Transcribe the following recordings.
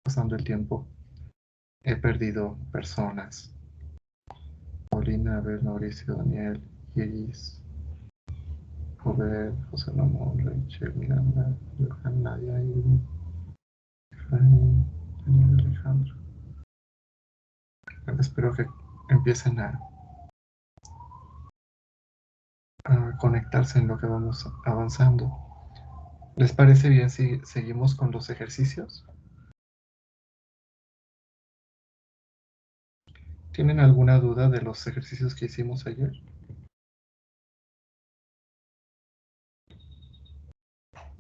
pasando el tiempo, he perdido personas. Paulina, Abel, Mauricio, Daniel, Iris, Jover, José Ramón, Rachel, Miranda, Johan, Nadia, Irving, Efraín, Daniel, Alejandro. Espero que empiecen a conectarse en lo que vamos avanzando. ¿Les parece bien si seguimos con los ejercicios? ¿Tienen alguna duda de los ejercicios que hicimos ayer?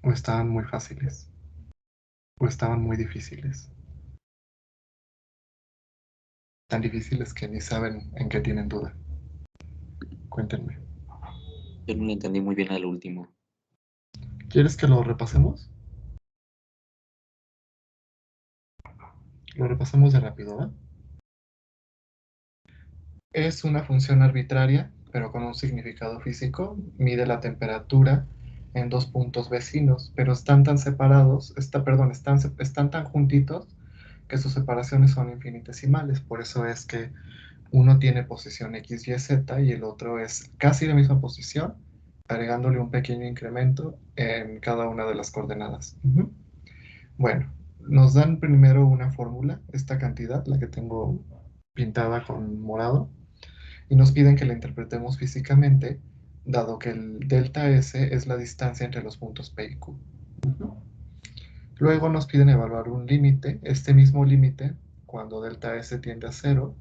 ¿O estaban muy fáciles? ¿O estaban muy difíciles? Tan difíciles que ni saben en qué tienen duda. Cuéntenme. Yo no entendí muy bien al último. ¿Quieres que lo repasemos? Lo repasamos de rápido, ¿va? Es una función arbitraria, pero con un significado físico. Mide la temperatura en dos puntos vecinos, pero están tan separados, están tan juntitos que sus separaciones son infinitesimales. Por eso es que uno tiene posición X, Y, Z y el otro es casi la misma posición, agregándole un pequeño incremento en cada una de las coordenadas. Bueno, nos dan primero una fórmula, esta cantidad, la que tengo pintada con morado, y nos piden que la interpretemos físicamente, dado que el delta S es la distancia entre los puntos P y Q. Luego nos piden evaluar un límite, este mismo límite, cuando delta S tiende a 0,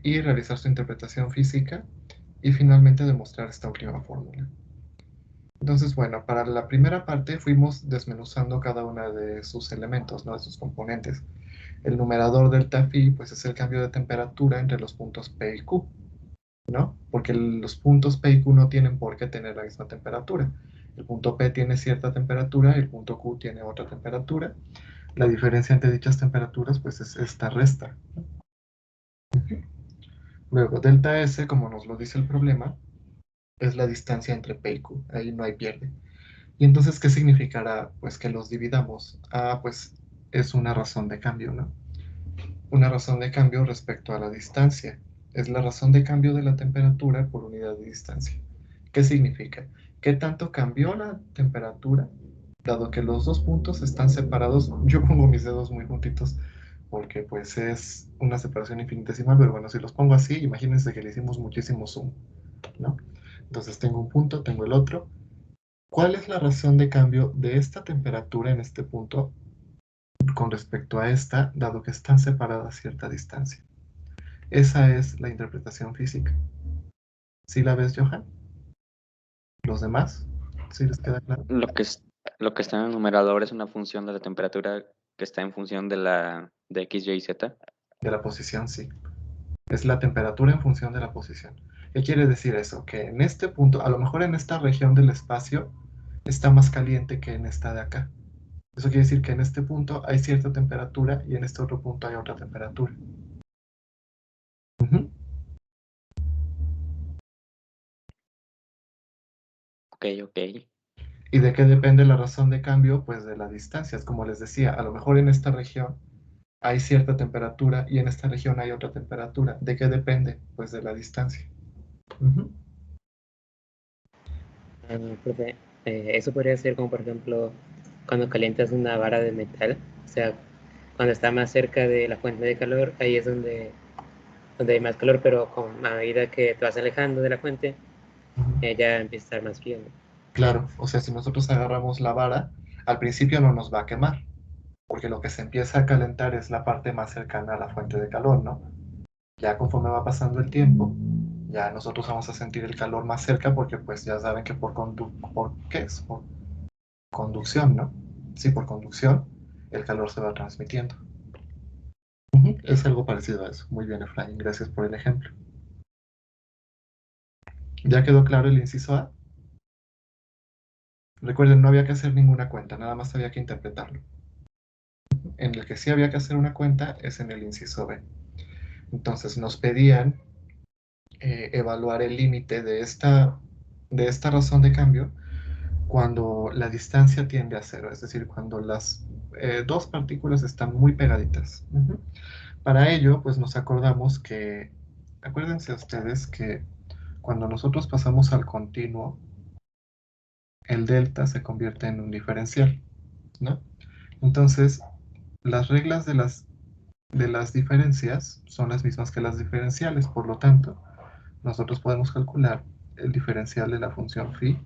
y realizar su interpretación física, y finalmente demostrar esta última fórmula. Entonces, bueno, para la primera parte fuimos desmenuzando cada una de sus elementos, ¿no? De sus componentes. El numerador delta phi, pues es el cambio de temperatura entre los puntos P y Q, ¿no? Porque los puntos P y Q no tienen por qué tener la misma temperatura. El punto P tiene cierta temperatura y el punto Q tiene otra temperatura. La diferencia entre dichas temperaturas, pues es esta resta. Luego, delta S, como nos lo dice el problema, es la distancia entre P y Q. Ahí no hay pierde. ¿Y entonces qué significará? Pues que los dividamos. Pues es una razón de cambio, ¿no? Una razón de cambio respecto a la distancia. Es la razón de cambio de la temperatura por unidad de distancia. ¿Qué significa? ¿Qué tanto cambió la temperatura? Dado que los dos puntos están separados, yo pongo mis dedos muy juntitos porque pues es una separación infinitesimal, pero bueno, si los pongo así, imagínense que le hicimos muchísimo zoom, ¿no? Entonces tengo un punto, tengo el otro. ¿Cuál es la razón de cambio de esta temperatura en este punto con respecto a esta, dado que están separadas a cierta distancia? Esa es la interpretación física. ¿Sí la ves, Johan? ¿Los demás? ¿Sí les queda claro? Lo que está en el numerador es una función de la temperatura que está en función de X, Y, Z. De la posición, sí. Es la temperatura en función de la posición. ¿Qué quiere decir eso? Que en este punto, a lo mejor en esta región del espacio, está más caliente que en esta de acá. Eso quiere decir que en este punto hay cierta temperatura y en este otro punto hay otra temperatura. Ujú. Ok, ok. ¿Y de qué depende la razón de cambio? Pues de las distancias. Como les decía, a lo mejor en esta región hay cierta temperatura y en esta región hay otra temperatura. ¿De qué depende? Pues de la distancia. Ujú. Profe, eso podría ser como, por ejemplo, cuando calientas una vara de metal, o sea, cuando está más cerca de la fuente de calor, ahí es donde hay más calor, pero a medida que te vas alejando de la fuente, Ujú. ya empieza a estar más frío, ¿no? Claro, o sea, si nosotros agarramos la vara, al principio no nos va a quemar, porque lo que se empieza a calentar es la parte más cercana a la fuente de calor, ¿no? Ya conforme va pasando el tiempo, ya nosotros vamos a sentir el calor más cerca porque pues ya saben que ¿qué es? Por conducción, ¿no? Sí, por conducción, el calor se va transmitiendo. Ujú. Es algo parecido a eso. Muy bien, Efraín, gracias por el ejemplo. ¿Ya quedó claro el inciso A? Recuerden, no había que hacer ninguna cuenta, nada más había que interpretarlo. En el que sí había que hacer una cuenta es en el inciso B. Entonces nos pedían evaluar el límite de esta razón de cambio cuando la distancia tiende a cero, es decir, cuando las dos partículas están muy pegaditas. Para ello, pues nos acordamos que, acuérdense ustedes que cuando nosotros pasamos al continuo, el delta se convierte en un diferencial, ¿no? Entonces, las reglas de las diferencias son las mismas que las diferenciales, por lo tanto, nosotros podemos calcular el diferencial de la función phi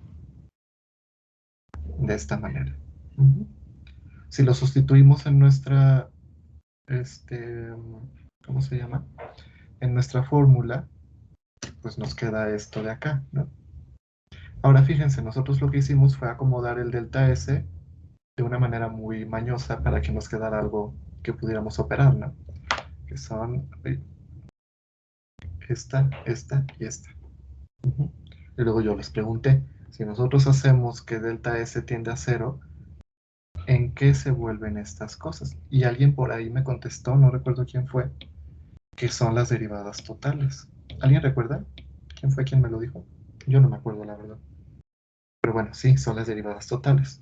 de esta manera. Si lo sustituimos en nuestra, ¿cómo se llama? En nuestra fórmula, pues nos queda esto de acá, ¿no? Ahora fíjense, nosotros lo que hicimos fue acomodar el delta S de una manera muy mañosa para que nos quedara algo que pudiéramos operar, ¿no? Que son esta y esta. Y luego yo les pregunté, si nosotros hacemos que delta S tiende a cero, ¿en qué se vuelven estas cosas? Y alguien por ahí me contestó, no recuerdo quién fue, que son las derivadas totales. ¿Alguien recuerda? ¿Quién fue quien me lo dijo? Yo no me acuerdo, la verdad. Pero bueno, sí, son las derivadas totales.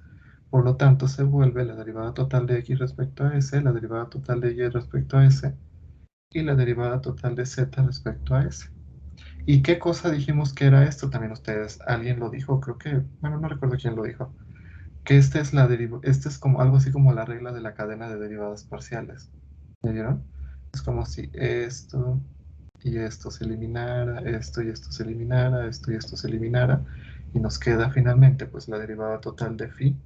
Por lo tanto, se vuelve la derivada total de x respecto a s, la derivada total de y respecto a s, y la derivada total de z respecto a s. ¿Y qué cosa dijimos que era esto? También ustedes, alguien lo dijo, creo que, bueno, no recuerdo quién lo dijo, que este es como algo así como la regla de la cadena de derivadas parciales. ¿Me vieron? Es como si esto y esto se eliminara, esto y esto se eliminara, esto y esto se eliminara, y nos queda finalmente pues la derivada total de phi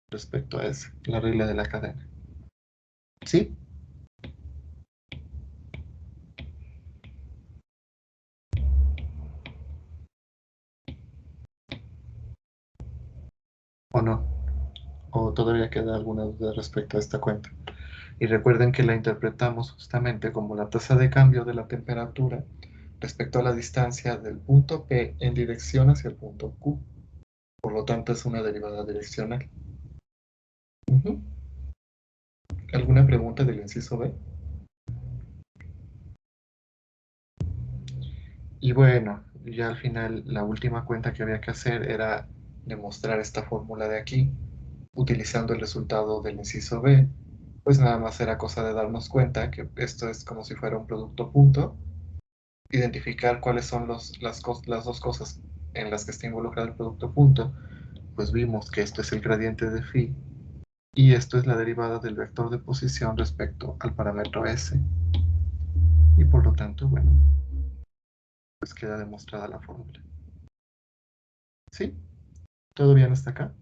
respecto a S, la regla de la cadena. ¿Sí? ¿O no? ¿O todavía queda alguna duda respecto a esta cuenta? Y recuerden que la interpretamos justamente como la tasa de cambio de la temperatura respecto a la distancia del punto P en dirección hacia el punto Q. Por lo tanto, es una derivada direccional. ¿Alguna pregunta del inciso B? Y bueno, ya al final la última cuenta que había que hacer era demostrar esta fórmula de aquí, utilizando el resultado del inciso B. Pues nada más era cosa de darnos cuenta que esto es como si fuera un producto punto, identificar cuáles son las dos cosas en las que está involucrado el producto punto, pues vimos que esto es el gradiente de phi y esto es la derivada del vector de posición respecto al parámetro s. Y por lo tanto, bueno, pues queda demostrada la fórmula. ¿Sí? ¿Todo bien hasta acá?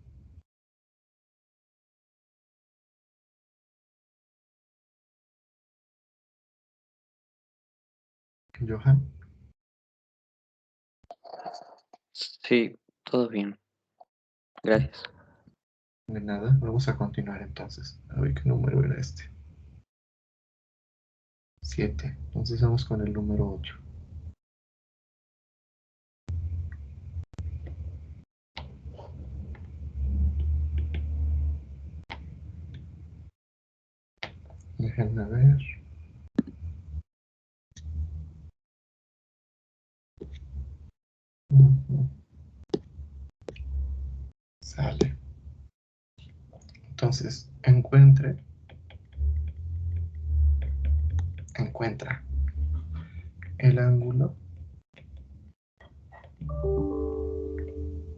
Johan, Sí, todo bien. Gracias. de nada, vamos a continuar entonces. A ver qué número era este. 7. Entonces vamos con el número 8. Déjenme ver. Sale. Entonces, encuentra el ángulo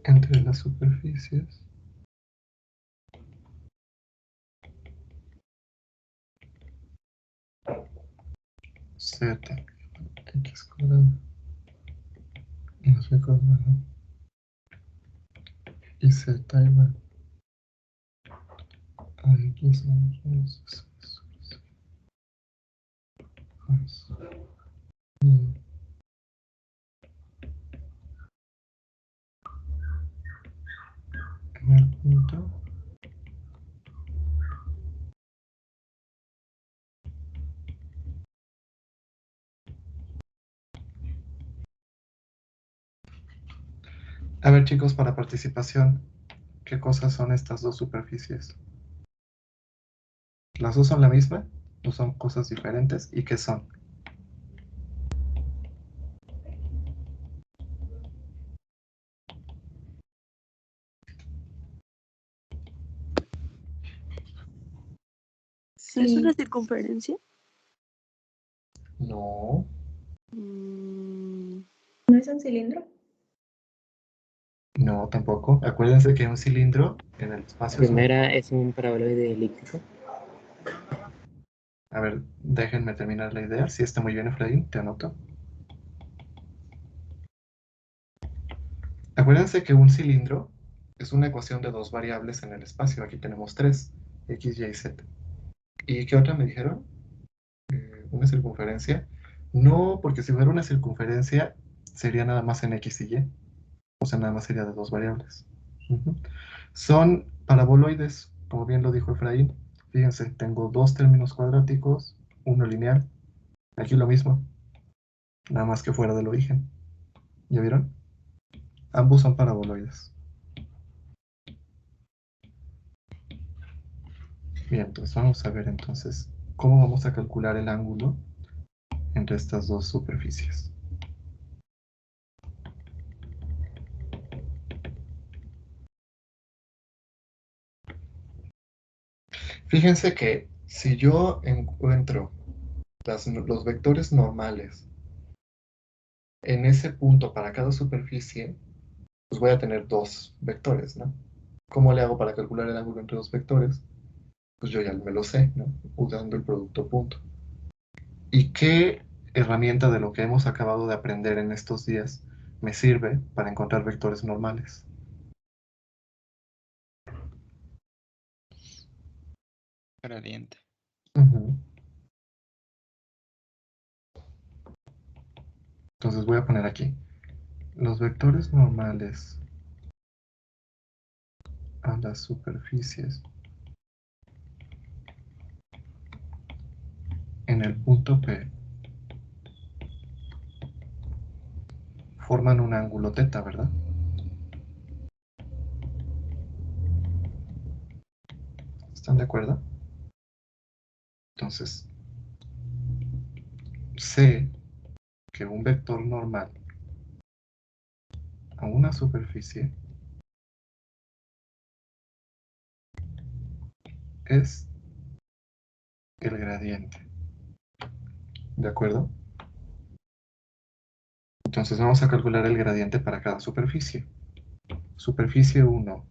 entre las superficies z x cuadrado más b cuadrado y z igual a x menos más y en el punto a ver chicos, para participación, ¿qué cosas son estas dos superficies? ¿Las dos son la misma? ¿O son cosas diferentes? ¿Y qué son? ¿Es una circunferencia? No. ¿No es un cilindro? No, tampoco. Acuérdense que un cilindro en el espacio es Primera es un paraboloide elíptico. A ver, déjenme terminar la idea. Sí, está muy bien, Efraín, te anoto. Acuérdense que un cilindro es una ecuación de dos variables en el espacio. Aquí tenemos tres, x, y, z. ¿Y qué otra me dijeron? ¿Una circunferencia? No, porque si fuera una circunferencia sería nada más en x y y. O sea, nada más sería de dos variables. Ujú. Son paraboloides, como bien lo dijo Efraín. Fíjense, tengo dos términos cuadráticos, uno lineal. Aquí lo mismo, nada más que fuera del origen. ¿Ya vieron? Ambos son paraboloides. Bien, entonces vamos a ver entonces cómo vamos a calcular el ángulo entre estas dos superficies. Fíjense que si yo encuentro los vectores normales en ese punto para cada superficie, pues voy a tener dos vectores, ¿no? ¿Cómo le hago para calcular el ángulo entre dos vectores? Pues yo ya me lo sé, ¿no? Usando el producto punto. ¿Y qué herramienta de lo que hemos acabado de aprender en estos días me sirve para encontrar vectores normales? Gradiente. Ujú. Entonces voy a poner aquí los vectores normales a las superficies en el punto P forman un ángulo teta, ¿verdad? ¿Están de acuerdo? Entonces, sé que un vector normal a una superficie es el gradiente. ¿De acuerdo? Entonces vamos a calcular el gradiente para cada superficie. Superficie 1.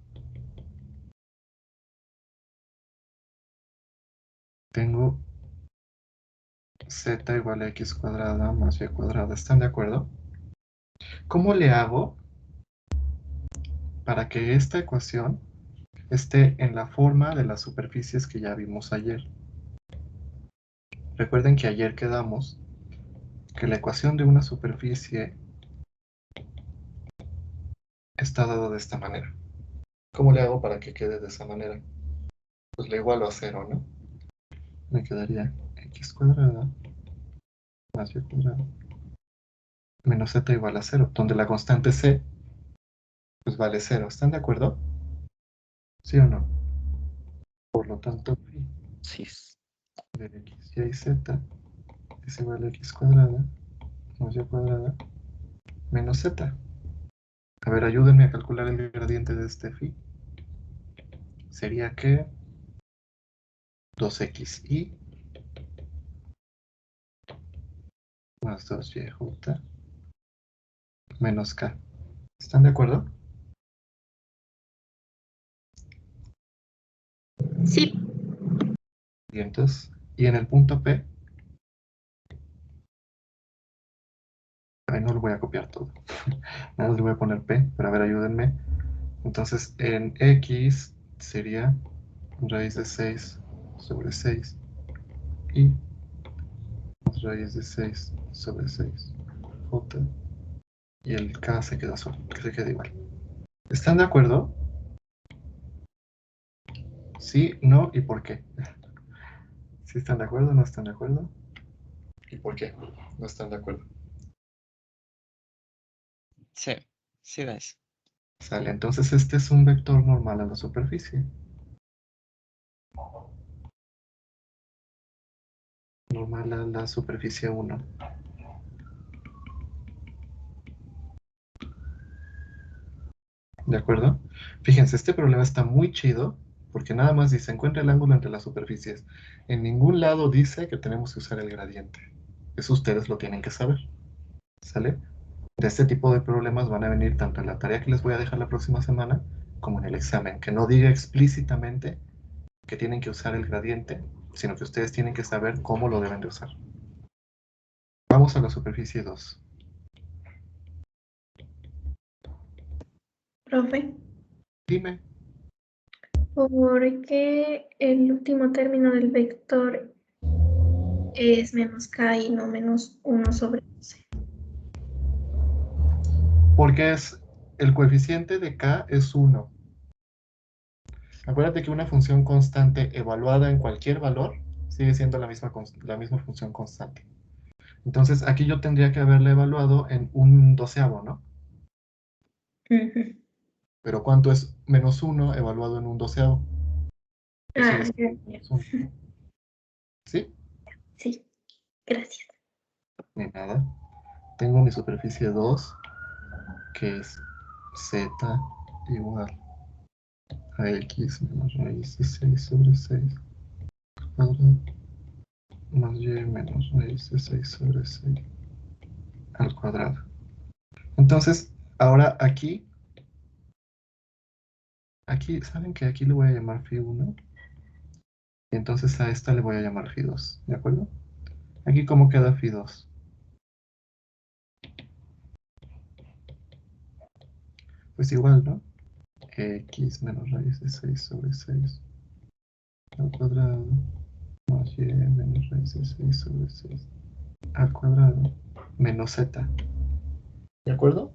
Tengo z igual a x cuadrada más y cuadrada. ¿Están de acuerdo? ¿Cómo le hago para que esta ecuación esté en la forma de las superficies que ya vimos ayer? Recuerden que ayer quedamos que la ecuación de una superficie está dada de esta manera. ¿Cómo le hago para que quede de esa manera? Pues le igualo a 0, ¿no? Me quedaría x cuadrada más y cuadrada menos z igual a 0, donde la constante c pues vale 0. ¿Están de acuerdo? ¿Sí o no? Por lo tanto, phi Sí. de x, y, z es igual a x cuadrada más y cuadrada menos z. A ver, ayúdenme a calcular el gradiente de este phi. Sería que 2xy más 2yj menos k. ¿Están de acuerdo? Sí. Y entonces, y en el punto P, ahí no lo voy a copiar todo. Nada más le voy a poner P, pero a ver, ayúdenme. Entonces, en X sería raíz de 6 sobre 6 y raíz de 6 sobre 6 J y el K se queda solo, que se queda igual. ¿Están de acuerdo? Sí, no y por qué. ¿Sí están de acuerdo? ¿No están de acuerdo? ¿Y por qué no están de acuerdo? Sí, sí da eso. Sale, entonces este es un vector normal a la superficie. Normal a la superficie 1. ¿De acuerdo? Fíjense, este problema está muy chido porque nada más dice, encuentra el ángulo entre las superficies. En ningún lado dice que tenemos que usar el gradiente. Eso ustedes lo tienen que saber, ¿sale? De este tipo de problemas van a venir tanto en la tarea que les voy a dejar la próxima semana, como en el examen, que no diga explícitamente que tienen que usar el gradiente, sino que ustedes tienen que saber cómo lo deben de usar. Vamos a la superficie 2. Profe, Dime. ¿por qué el último término del vector es menos k y no menos 1 sobre 12? Porque el coeficiente de k es 1. Acuérdate que una función constante evaluada en cualquier valor sigue siendo la misma función constante. Entonces, aquí yo tendría que haberla evaluado en un doceavo, ¿no? Ujú. Pero ¿cuánto es menos 1 evaluado en un doceavo? Pues Ah, sigue siendo ya. menos 1. ¿Sí? Sí, gracias. Ni nada. Tengo mi superficie 2, que es z igual a x menos raíz de 6 sobre 6 cuadrado más y menos raíz de 6 sobre 6 al cuadrado. Entonces, ahora aquí, ¿saben que aquí le voy a llamar phi1? Y entonces a esta le voy a llamar phi2, ¿de acuerdo? Aquí, ¿cómo queda phi2? Pues igual, ¿no? X menos raíz de 6 sobre 6 al cuadrado más y menos raíz de 6 sobre 6 al cuadrado menos z. ¿De acuerdo?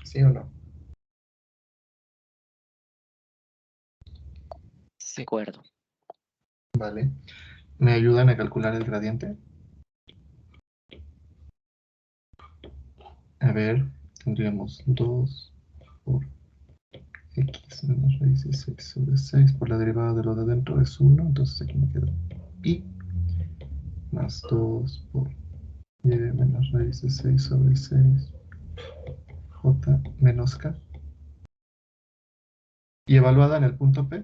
¿Sí o no? De Sí. acuerdo. Vale. ¿Me ayudan a calcular el gradiente? A ver, tendríamos 2 por x menos raíz de 6 sobre 6 por la derivada de lo de adentro es 1, entonces aquí me queda pi más 2 por y menos raíz de 6 sobre 6 j menos k. Y evaluada en el punto P,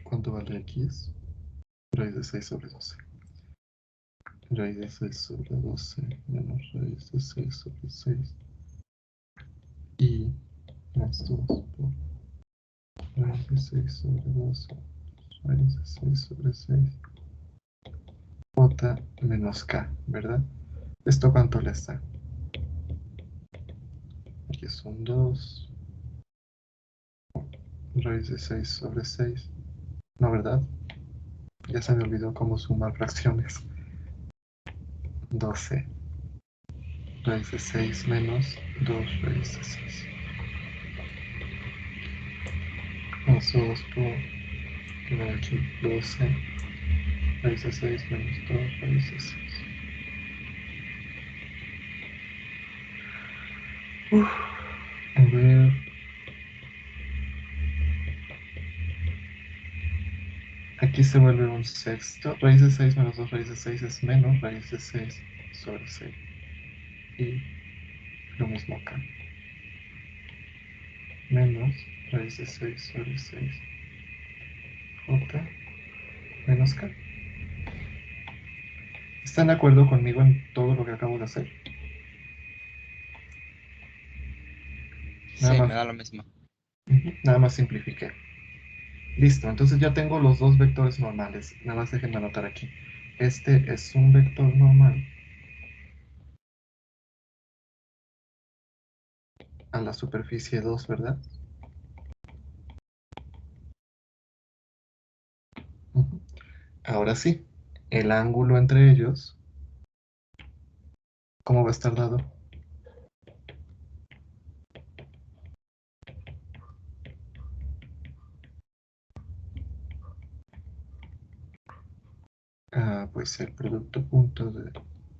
¿cuánto vale x? Raíz de 6 sobre 12. Raíz de 6 sobre 12 menos raíz de 6 sobre 6 y más 2 por raíz de 6 sobre 12 raíz de 6 sobre 6 j menos k, ¿verdad? ¿Esto cuánto le está? Aquí son 2 raíz de 6 sobre 6. No, ¿verdad? Ya se me olvidó cómo sumar fracciones. 12 raíz de 6 menos 2 raíz de 6. Más 2 por, queda aquí 12 raíz de 6 menos 2 raíz de 6. A ver. Aquí se vuelve un sexto. Raíz de 6 menos 2 raíz de 6 es menos raíz de 6 sobre 6. Y lo mismo acá. Menos raíz de 6 sobre 6. J menos K. ¿Están de acuerdo conmigo en todo lo que acabo de hacer? Nada Sí, más, me da lo mismo. nada más simplifiqué. Listo, entonces ya tengo los dos vectores normales. Nada más déjenme anotar aquí. Este es un vector normal a la superficie 2, ¿verdad? Ujú. Ahora sí, el ángulo entre ellos, ¿cómo va a estar dado? Pues el producto punto de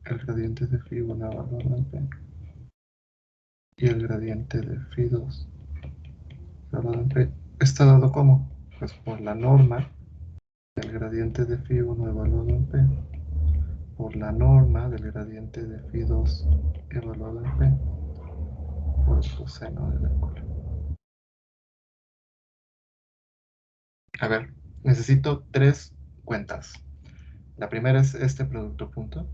el gradiente de phi1 evaluado en P y el gradiente de phi2 evaluado en P está dado ¿cómo? Pues por la norma del gradiente de phi1 evaluado en P por la norma del gradiente de phi2 evaluado en P por el coseno del ángulo. A ver, necesito 3 cuentas. La primera es este producto punto,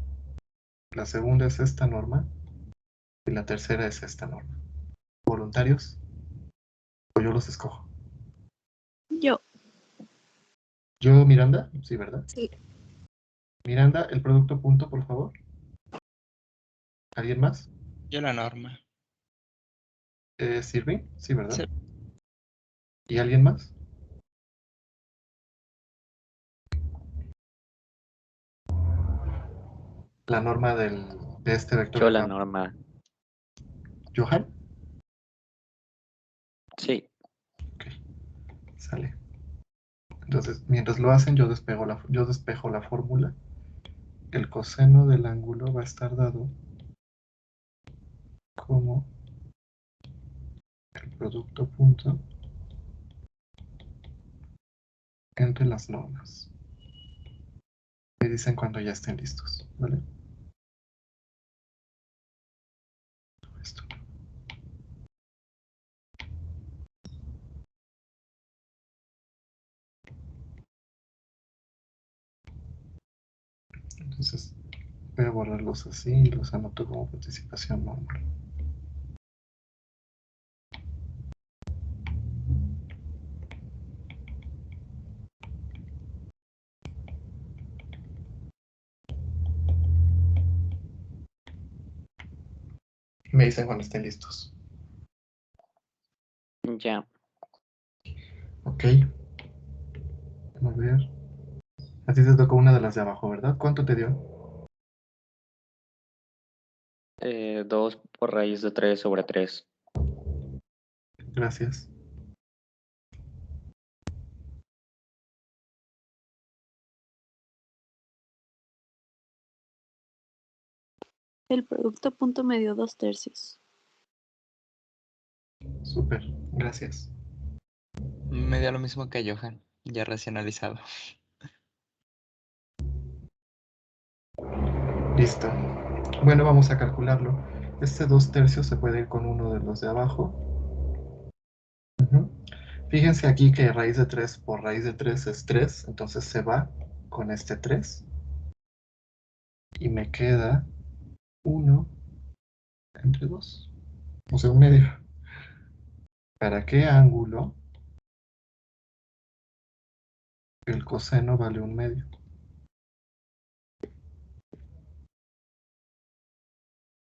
la segunda es esta norma y la tercera es esta norma. ¿Voluntarios? ¿O yo los escojo? Yo. ¿Yo, Miranda? Sí, ¿verdad? Sí. Miranda, el producto punto, por favor. ¿Alguien más? Yo la norma. ¿Sirvi? Sí, ¿verdad? Sí. ¿Y alguien más? La norma de este vector. Yo la norma. ¿Johan? Sí. Ok, sale. Entonces, mientras lo hacen, yo despejo la fórmula. El coseno del ángulo va a estar dado como el producto punto entre las normas. Me dicen cuando ya estén listos, ¿vale? Esto. Entonces, voy a borrarlos así y los anoto como participación normal. Me dicen cuando estén listos. Ya. Ok. A ver. A ti te tocó una de las de abajo, ¿verdad? ¿Cuánto te dio? 2 por raíz de 3 sobre 3. Gracias. El producto punto me dio 2/3. Súper. Gracias. Me dio lo mismo que a Johan, ya racionalizado. Listo. Bueno, vamos a calcularlo. Este 2/3 se puede ir con uno de los de abajo. Ujú. Fíjense aquí que raíz de 3 por raíz de 3 es 3, entonces se va con este 3. Y me queda 1 entre 2. O sea, un medio. ¿Para qué ángulo el coseno vale un medio?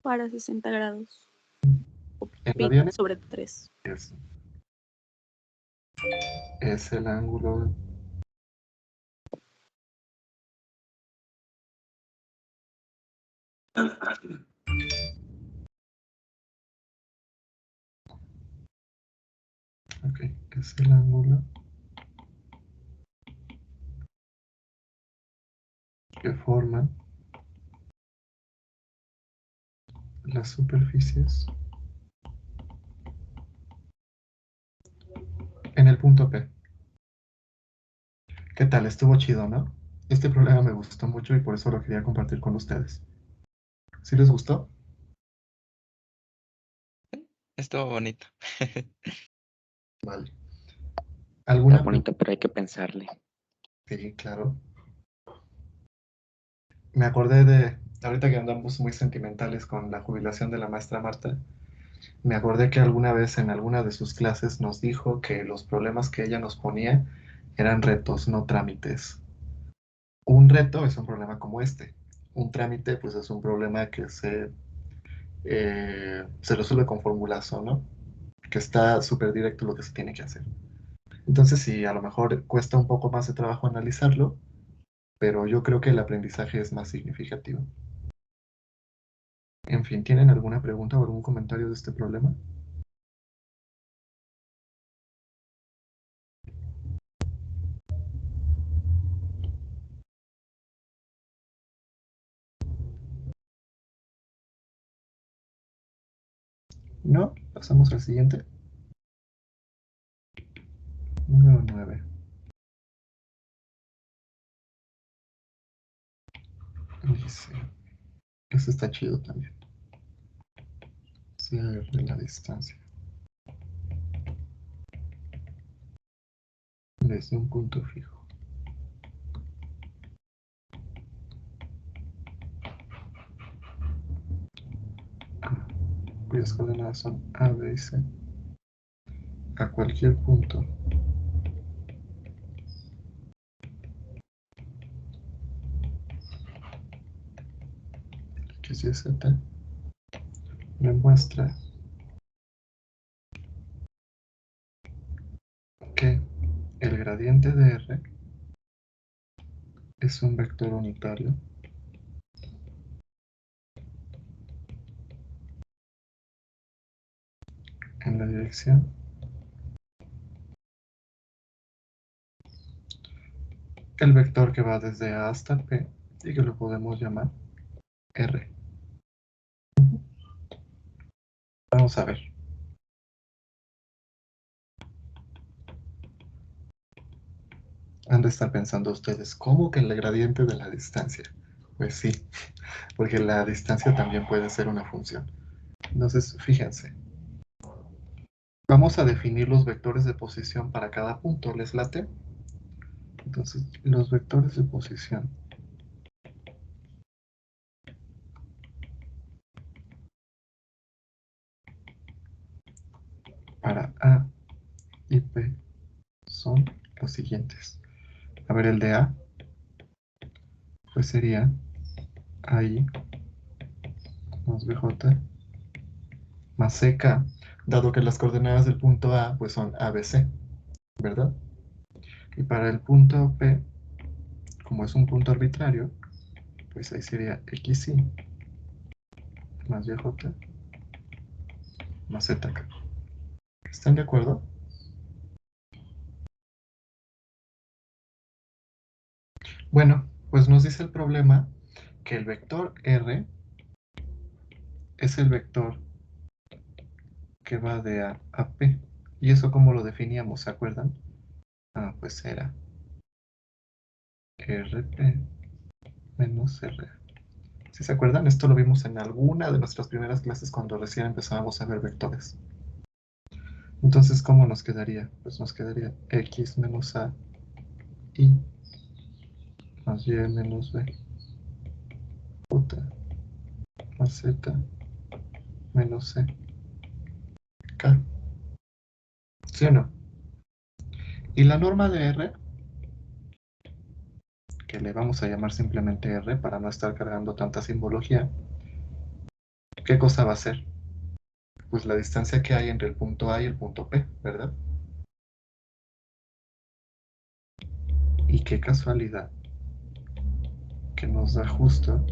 Para 60 grados. O ¿En pi aviones? sobre 3. Es el ángulo. Ok, es el ángulo que forman las superficies en el punto P. ¿Qué tal? Estuvo chido, ¿no? Este problema me gustó mucho y por eso lo quería compartir con ustedes. ¿Sí les gustó? Estuvo bonito. Vale. Está ¿Alguna pregunta? bonito, pero hay que pensarle. Sí, claro. Me acordé de, ahorita que andamos muy sentimentales con la jubilación de la maestra Marta, me acordé que alguna vez en alguna de sus clases nos dijo que los problemas que ella nos ponía eran retos, no trámites. Un reto es un problema como este. Un trámite, pues es un problema que se resuelve con formulazo, ¿no? Que está súper directo lo que se tiene que hacer. Entonces, sí, a lo mejor cuesta un poco más de trabajo analizarlo, pero yo creo que el aprendizaje es más significativo. En fin, ¿tienen alguna pregunta o algún comentario de este problema? No, pasamos al siguiente. Número 9. Dice, eso está chido también. CR de la distancia. Desde un punto fijo. Cuyas coordenadas son A, B y C. A cualquier punto X, Y, Z me muestra que el gradiente de R es un vector unitario en la dirección el vector que va desde A hasta P y que lo podemos llamar R. Vamos a ver. Han de estar pensando ustedes, ¿cómo que el gradiente de la distancia? Pues sí, porque la distancia también puede ser una función. Entonces, fíjense. Vamos a definir los vectores de posición para cada punto. ¿Les late? Entonces, los vectores de posición para A y P son los siguientes. A ver, el de A, pues sería AI más BJ más CK, dado que las coordenadas del punto A pues son ABC, ¿verdad? Y para el punto P, como es un punto arbitrario, pues ahí sería XY más YJ más ZK. ¿Están de acuerdo? Bueno, pues nos dice el problema que el vector R es el vector que va de A a P. ¿Y eso cómo lo definíamos? ¿Se acuerdan? Ah, pues era RP menos R. ¿Sí se acuerdan? Esto lo vimos en alguna de nuestras primeras clases cuando recién empezábamos a ver vectores. Entonces, ¿cómo nos quedaría? Pues nos quedaría X menos A y más Y menos B J más Z menos C K. ¿Sí o no? Y la norma de R, que le vamos a llamar simplemente R para no estar cargando tanta simbología, ¿qué cosa va a ser? Pues la distancia que hay entre el punto A y el punto P, ¿verdad? Y qué casualidad que nos da justo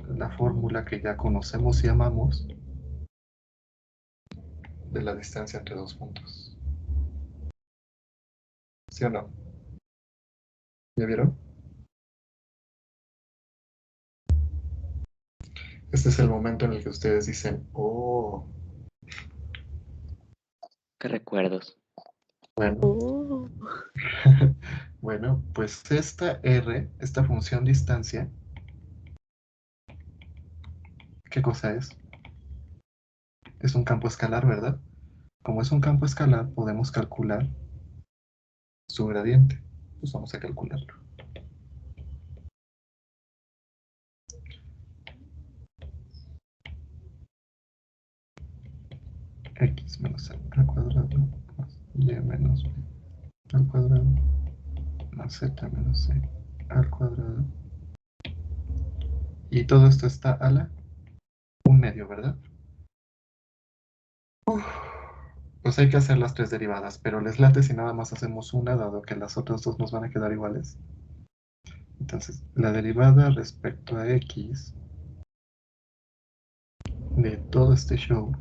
la fórmula que ya conocemos y amamos de la distancia entre dos puntos. ¿Sí o no? ¿Ya vieron? Este es el momento en el que ustedes dicen, oh, ¿Qué recuerdos? bueno, Oh, bueno, pues esta R, esta función distancia, ¿qué cosa es? Es un campo escalar, ¿verdad? Como es un campo escalar, podemos calcular su gradiente. Pues vamos a calcularlo. X menos A al cuadrado más Y menos B al cuadrado más Z menos C al cuadrado. Y todo esto está a la 1/2, ¿verdad? Pues hay que hacer las tres derivadas, pero les late si nada más hacemos una, dado que las otras dos nos van a quedar iguales. Entonces, la derivada respecto a X de todo este show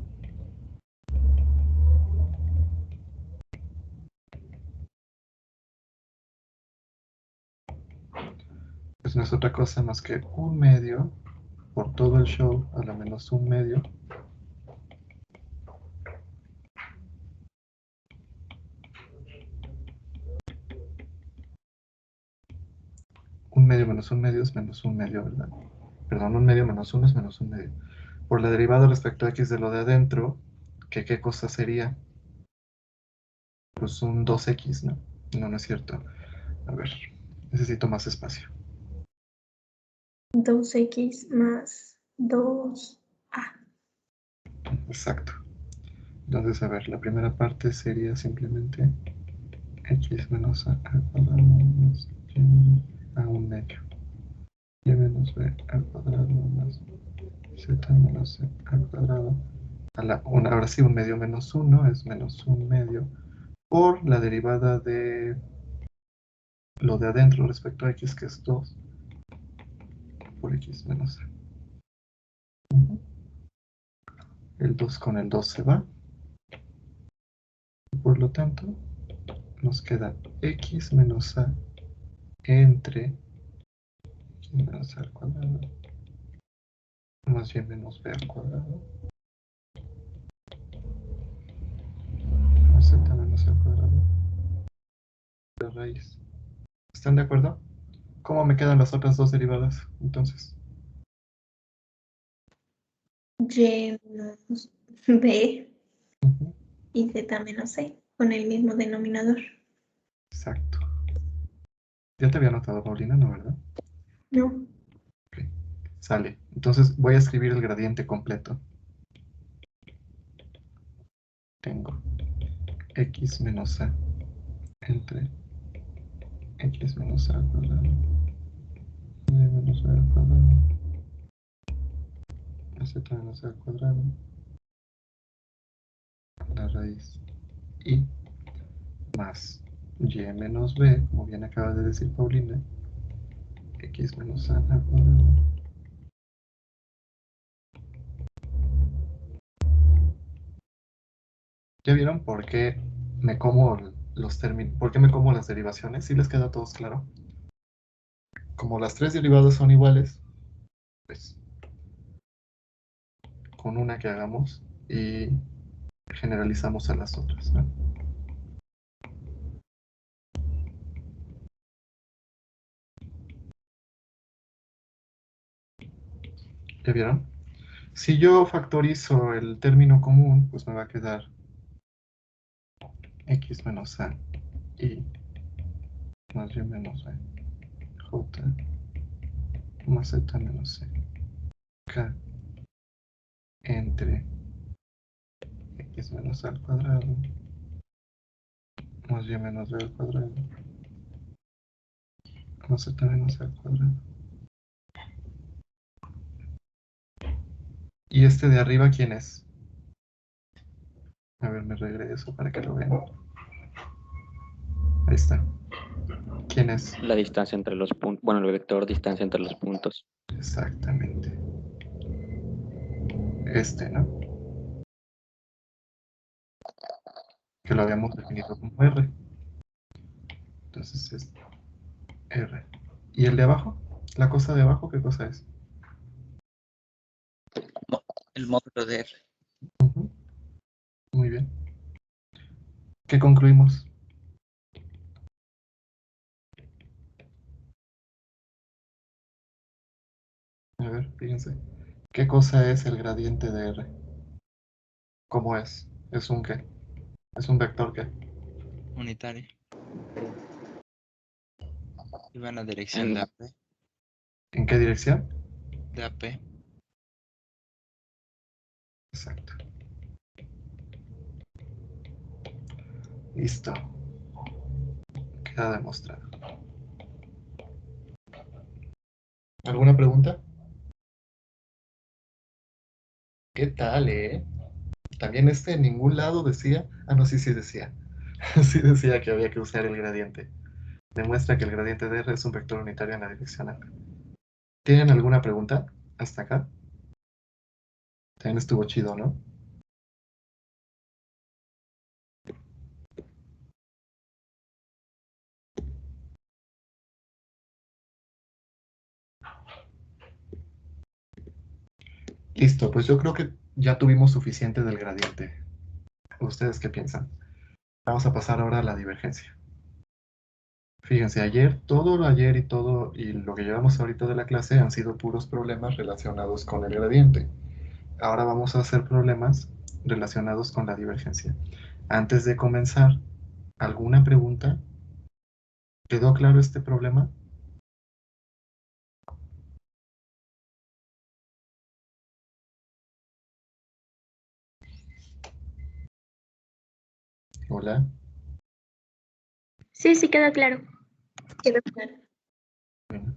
pues no es otra cosa más que 1/2 por todo el show a la menos 1/2 un medio menos un medio es menos un medio, ¿verdad? Perdón, un medio menos uno es menos un medio. Por la derivada respecto a x de lo de adentro, ¿qué cosa sería? Pues un 2x, ¿no? No, no es cierto. A ver, necesito más espacio. 2x más 2a. Exacto. Entonces, a ver, la primera parte sería simplemente x menos a cuadrado más y menos a un medio. Y menos b al cuadrado más z menos c al cuadrado. Ahora sí, un medio menos 1 es menos un medio por la derivada de lo de adentro respecto a x, que es 2 por x menos a. El 2 con el 2 se va. Por lo tanto, nos queda x menos a entre x menos a al cuadrado más bien menos b al cuadrado más z menos al cuadrado de raíz. ¿Están de acuerdo? ¿Cómo me quedan las otras dos derivadas entonces? Y menos b Ujú, y z menos c con el mismo denominador. exacto. Ya te había notado, Paulina, ¿no, verdad? No. Ok, sale. Entonces voy a escribir el gradiente completo. Tengo x menos a entre x menos a al cuadrado y menos b al cuadrado más z menos a al cuadrado la raíz y más y menos b, como bien acaba de decir Paulina, x menos a al cuadrado. ¿Ya vieron por qué me como los términos? ¿Por qué me como las derivaciones? ¿Sí les queda a todos claro? Como las tres derivadas son iguales, pues con una que hagamos y generalizamos a las otras, ¿no? ¿Ya vieron? Si yo factorizo el término común, pues me va a quedar x menos a y más y menos b j más z menos c k entre x menos a al cuadrado más y menos b al cuadrado más z menos c al cuadrado. ¿Y este de arriba quién es? A ver, me regreso para que lo vean. Ahí está. ¿Quién es? La distancia entre los puntos, bueno, el vector distancia entre los puntos. Exactamente. Este, ¿no? Que lo habíamos definido como R. Entonces es R. ¿Y el de abajo? ¿La cosa de abajo qué cosa es? El módulo de R. Ujú. Muy bien. ¿Qué concluimos? A ver, fíjense. ¿Qué cosa es el gradiente de R? ¿Cómo es? ¿Es un qué? ¿Es un vector qué? Unitario. Y va en la dirección En- de AP. ¿En qué dirección? De AP. Exacto. Listo. Queda demostrado. ¿Alguna pregunta? ¿Qué tal, También en ningún lado decía, no, sí, sí decía, sí decía que había que usar el gradiente. Demuestra que el gradiente de R es un vector unitario en la dirección A. ¿Tienen alguna pregunta hasta acá? También estuvo chido, ¿no? Listo, pues yo creo que ya tuvimos suficiente del gradiente. ¿Ustedes qué piensan? Vamos a pasar ahora a la divergencia. Fíjense, ayer, todo lo ayer y lo que llevamos ahorita de la clase han sido puros problemas relacionados con el gradiente. Ahora vamos a hacer problemas relacionados con la divergencia. Antes de comenzar, ¿alguna pregunta? ¿Quedó claro este problema? Hola. Sí, sí, queda claro. Queda claro. Bueno.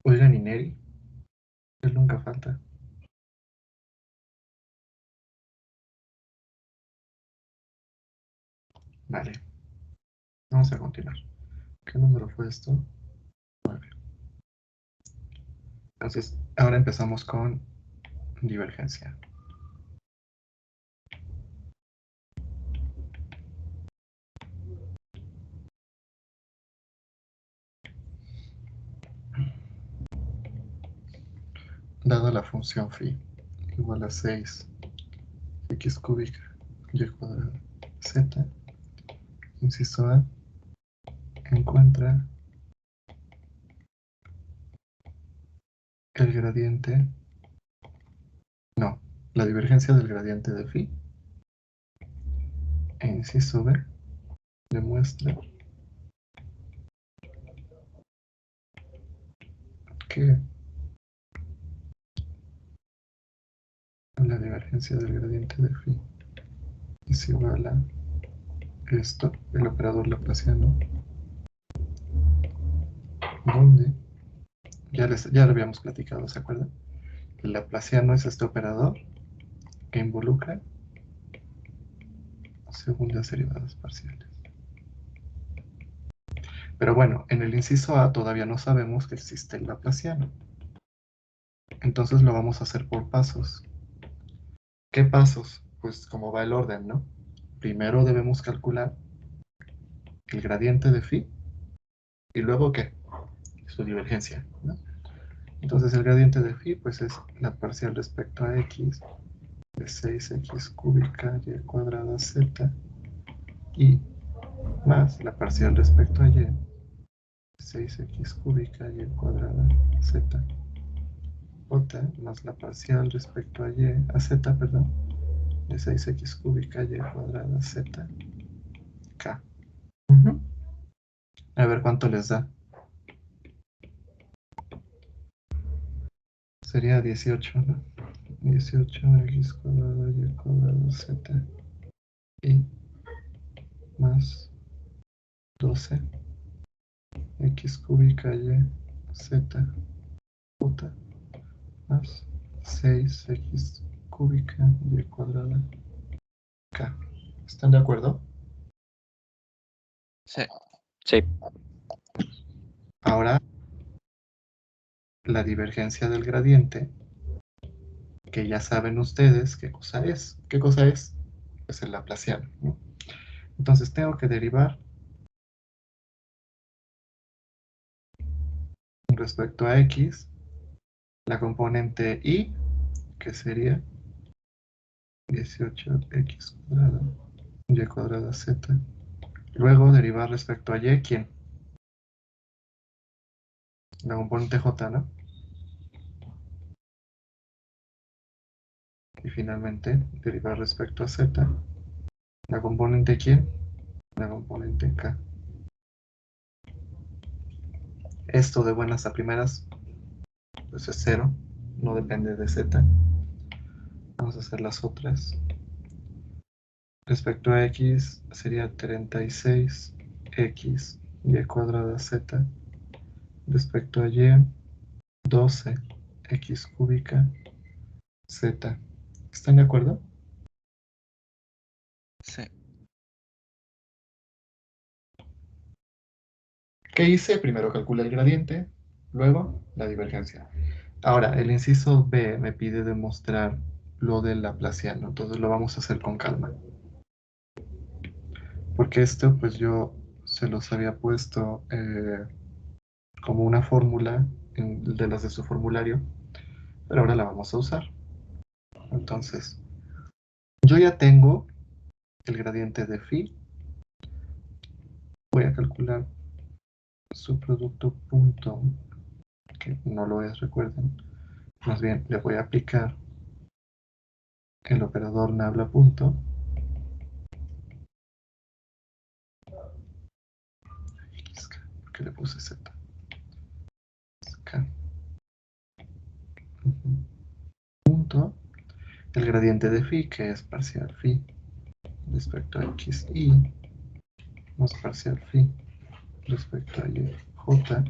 Oigan, ¿y Neri? Él nunca falta. Vale. Vamos a continuar. ¿Qué número fue esto? 9. Entonces, ahora empezamos con divergencia. Dada la función phi igual a 6 x cúbica y cuadrada z, inciso A, encuentra el gradiente, no, la divergencia del gradiente de phi, e inciso B, demuestra que la divergencia del gradiente de phi es igual a esto, el operador laplaciano, donde ya lo habíamos platicado, ¿se acuerdan? El laplaciano es este operador que involucra segundas derivadas parciales. Pero bueno, en el inciso A todavía no sabemos que existe el laplaciano. Entonces lo vamos a hacer por pasos. ¿Qué pasos? Pues como va el orden, ¿no? Primero debemos calcular el gradiente de phi y luego ¿qué? Su divergencia, ¿no? Entonces el gradiente de phi pues es la parcial respecto a x de 6x cúbica y cuadrada z y más la parcial respecto a y de 6x cúbica y cuadrada z j más la parcial respecto a z, perdón, de 6x cúbica y cuadrada z k. A ver cuánto les da. Sería 18, ¿no? 18x cuadrado y cuadrado z y más 12 x cúbica y z j más 6x cúbica y cuadrada k. ¿Están de acuerdo? Sí. Sí. Ahora, la divergencia del gradiente, que ya saben ustedes qué cosa es. ¿Qué cosa es? Pues el laplaciano, ¿no? Entonces tengo que derivar respecto a x la componente y, que sería 18x cuadrado y cuadrada z. Luego derivar respecto a y, ¿quién? La componente j, ¿no? Y finalmente derivar respecto a z. ¿La componente quién? La componente k. Esto de buenas a primeras, pues es 0, no depende de z. Vamos a hacer las otras. Respecto a x sería 36x y cuadrada z. Respecto a y, 12x cúbica z. ¿Están de acuerdo? Sí. ¿Qué hice? Primero calculé el gradiente, luego la divergencia. Ahora, el inciso B me pide demostrar lo del laplaciano, entonces lo vamos a hacer con calma. Porque esto, pues yo se los había puesto como una fórmula de las de su formulario, pero ahora la vamos a usar. Entonces, yo ya tengo el gradiente de phi, voy a calcular su producto punto, que no lo es, recuerden. Más bien, le voy a aplicar el operador nabla punto. ¿Por qué le puse Z? K. Punto. El gradiente de phi, que es parcial phi respecto a x, y más parcial phi respecto a y, j,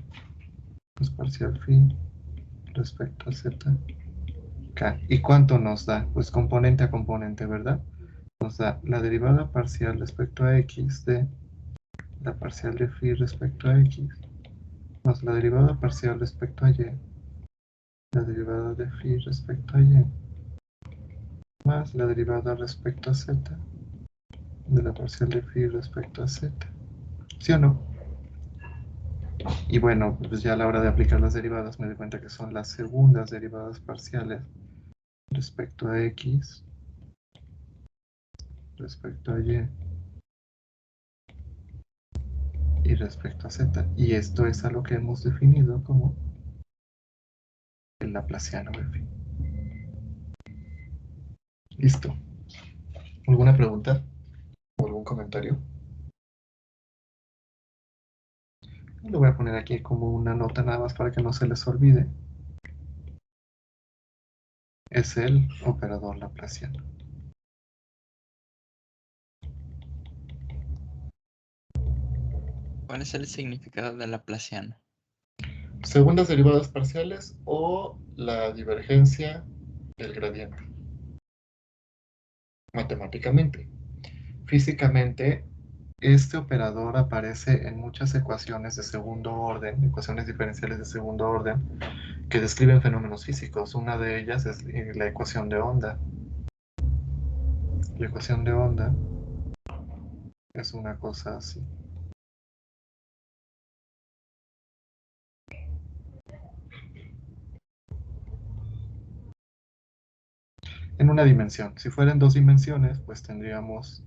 más parcial phi respecto a z, k. ¿Y cuánto nos da? Pues componente a componente, ¿verdad? Nos da la derivada parcial respecto a x de la parcial de phi respecto a x, más la derivada parcial respecto a y, la derivada de phi respecto a y, más la derivada respecto a z, de la parcial de phi respecto a z. ¿Sí o no? Y bueno, pues ya a la hora de aplicar las derivadas me doy cuenta que son las segundas derivadas parciales respecto a x, respecto a y respecto a z. Y esto es a lo que hemos definido como el laplaciano de phi. Listo. ¿Alguna pregunta o algún comentario? Lo voy a poner aquí como una nota nada más para que no se les olvide. Es el operador laplaciano. ¿Cuál es el significado del laplaciano? Segundas derivadas parciales o la divergencia del gradiente. Matemáticamente. Físicamente, este operador aparece en muchas ecuaciones de segundo orden, ecuaciones diferenciales de segundo orden, que describen fenómenos físicos. Una de ellas es la ecuación de onda. La ecuación de onda es una cosa así. En una dimensión. Si fuera en dos dimensiones, pues tendríamos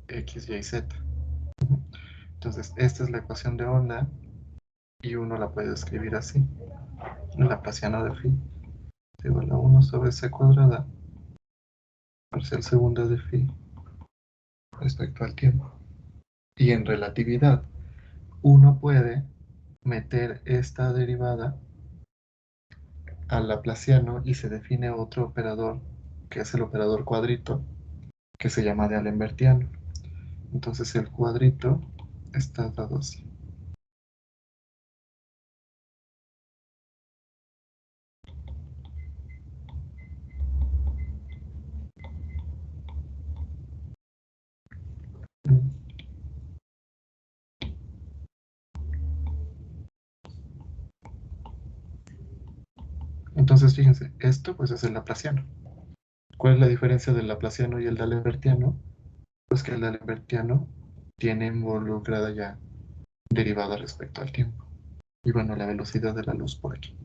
x, y, z. Entonces, esta es la ecuación de onda y uno la puede escribir así. El laplaciano de phi es igual a 1 sobre c cuadrada parcial segunda de phi respecto al tiempo. Y en relatividad, uno puede meter esta derivada al laplaciano y se define otro operador, que es el operador cuadrito, que se llama de Alembertiano. Entonces el cuadrito está dado así. Entonces fíjense, esto pues es el laplaciano. ¿Cuál es la diferencia del laplaciano y el D'Alembertiano? Pues que el D'Alembertiano tiene involucrada ya derivada respecto al tiempo. Y bueno, la velocidad de la luz por aquí.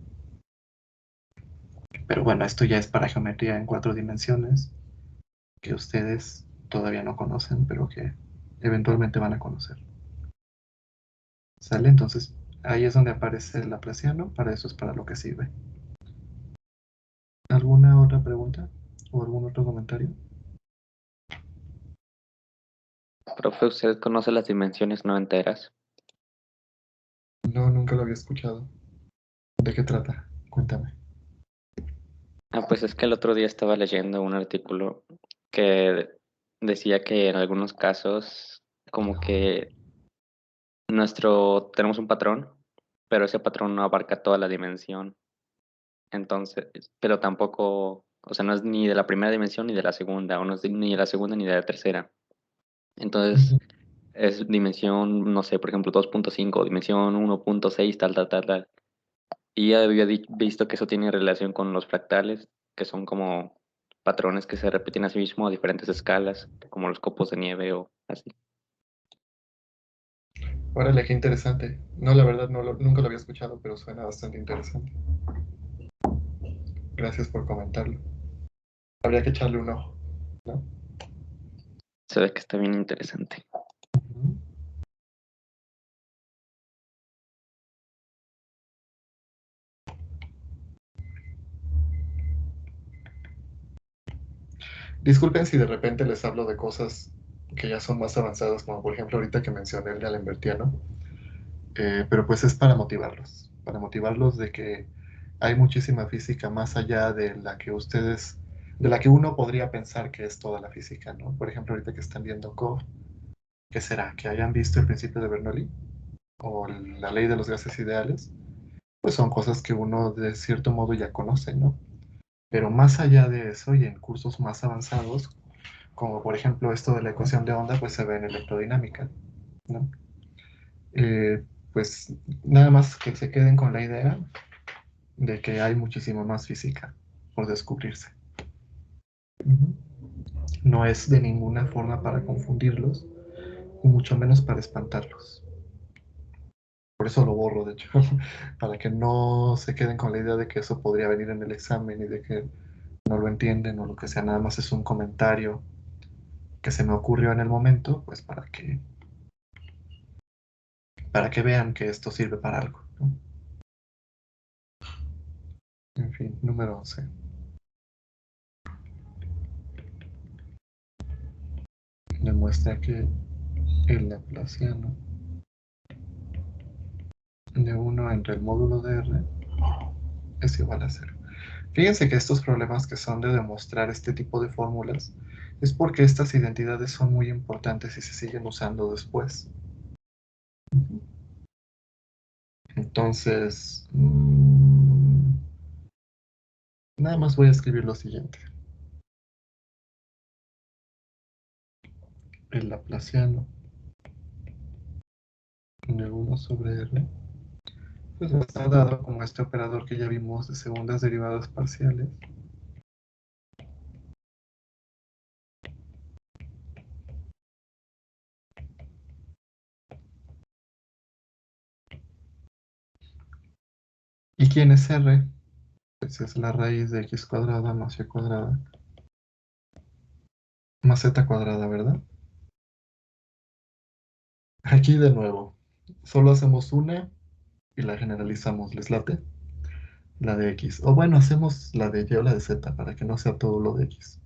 Pero bueno, esto ya es para geometría en 4 dimensiones, que ustedes todavía no conocen, pero que eventualmente van a conocer. ¿Sale? Entonces, ahí es donde aparece el laplaciano, para eso es para lo que sirve. ¿Alguna otra pregunta? ¿O algún otro comentario? Profe, ¿usted conoce las dimensiones no enteras? No, nunca lo había escuchado. ¿De qué trata? Cuéntame. Pues es que el otro día estaba leyendo un artículo que decía que en algunos casos como que tenemos un patrón, pero ese patrón no abarca toda la dimensión. Entonces, pero tampoco, o sea, no es ni de la primera dimensión ni de la segunda, o no es ni de la segunda ni de la tercera. Entonces, Ujú. es dimensión, no sé, por ejemplo, 2.5, dimensión 1.6, tal, tal, tal, tal. Y ya había visto que eso tiene relación con los fractales, que son como patrones que se repiten a sí mismo a diferentes escalas, como los copos de nieve o así. Órale, qué interesante. No, la verdad, nunca lo había escuchado, pero suena bastante interesante. Gracias por comentarlo. Habría que echarle un ojo, ¿no? Se ve que está bien interesante. Ujú. Disculpen si de repente les hablo de cosas que ya son más avanzadas, como por ejemplo ahorita que mencioné el de Alembertiano, pero pues es para motivarlos de que hay muchísima física más allá de la que ustedes, de la que uno podría pensar que es toda la física, ¿no? Por ejemplo, ahorita que están viendo COV, ¿qué será? ¿Que hayan visto el principio de Bernoulli? ¿O la ley de los gases ideales? Pues son cosas que uno de cierto modo ya conoce, ¿no? Pero más allá de eso y en cursos más avanzados, como por ejemplo esto de la ecuación de onda, pues se ve en electrodinámica, ¿no? Pues nada más que se queden con la idea de que hay muchísima más física por descubrirse. Ujú. No es de ninguna forma para confundirlos, y mucho menos para espantarlos. Por eso lo borro, de hecho, para que no se queden con la idea de que eso podría venir en el examen y de que no lo entienden o lo que sea, nada más es un comentario que se me ocurrió en el momento, pues para que vean que esto sirve para algo, ¿no? En fin, número 11. Demuestra que el laplaciano de 1 entre el módulo de R es igual a 0. Fíjense que estos problemas que son de demostrar este tipo de fórmulas es porque estas identidades son muy importantes y se siguen usando después. Entonces, nada más voy a escribir lo siguiente. El laplaciano de 1 sobre R pues va a estar dado como este operador que ya vimos de segundas derivadas parciales. ¿Y quién es R? Pues es la raíz de x cuadrada más y cuadrada más z cuadrada, ¿verdad? Aquí de nuevo, solo hacemos una y la generalizamos, ¿les late? La de x. O bueno, hacemos la de y o la de z para que no sea todo lo de x.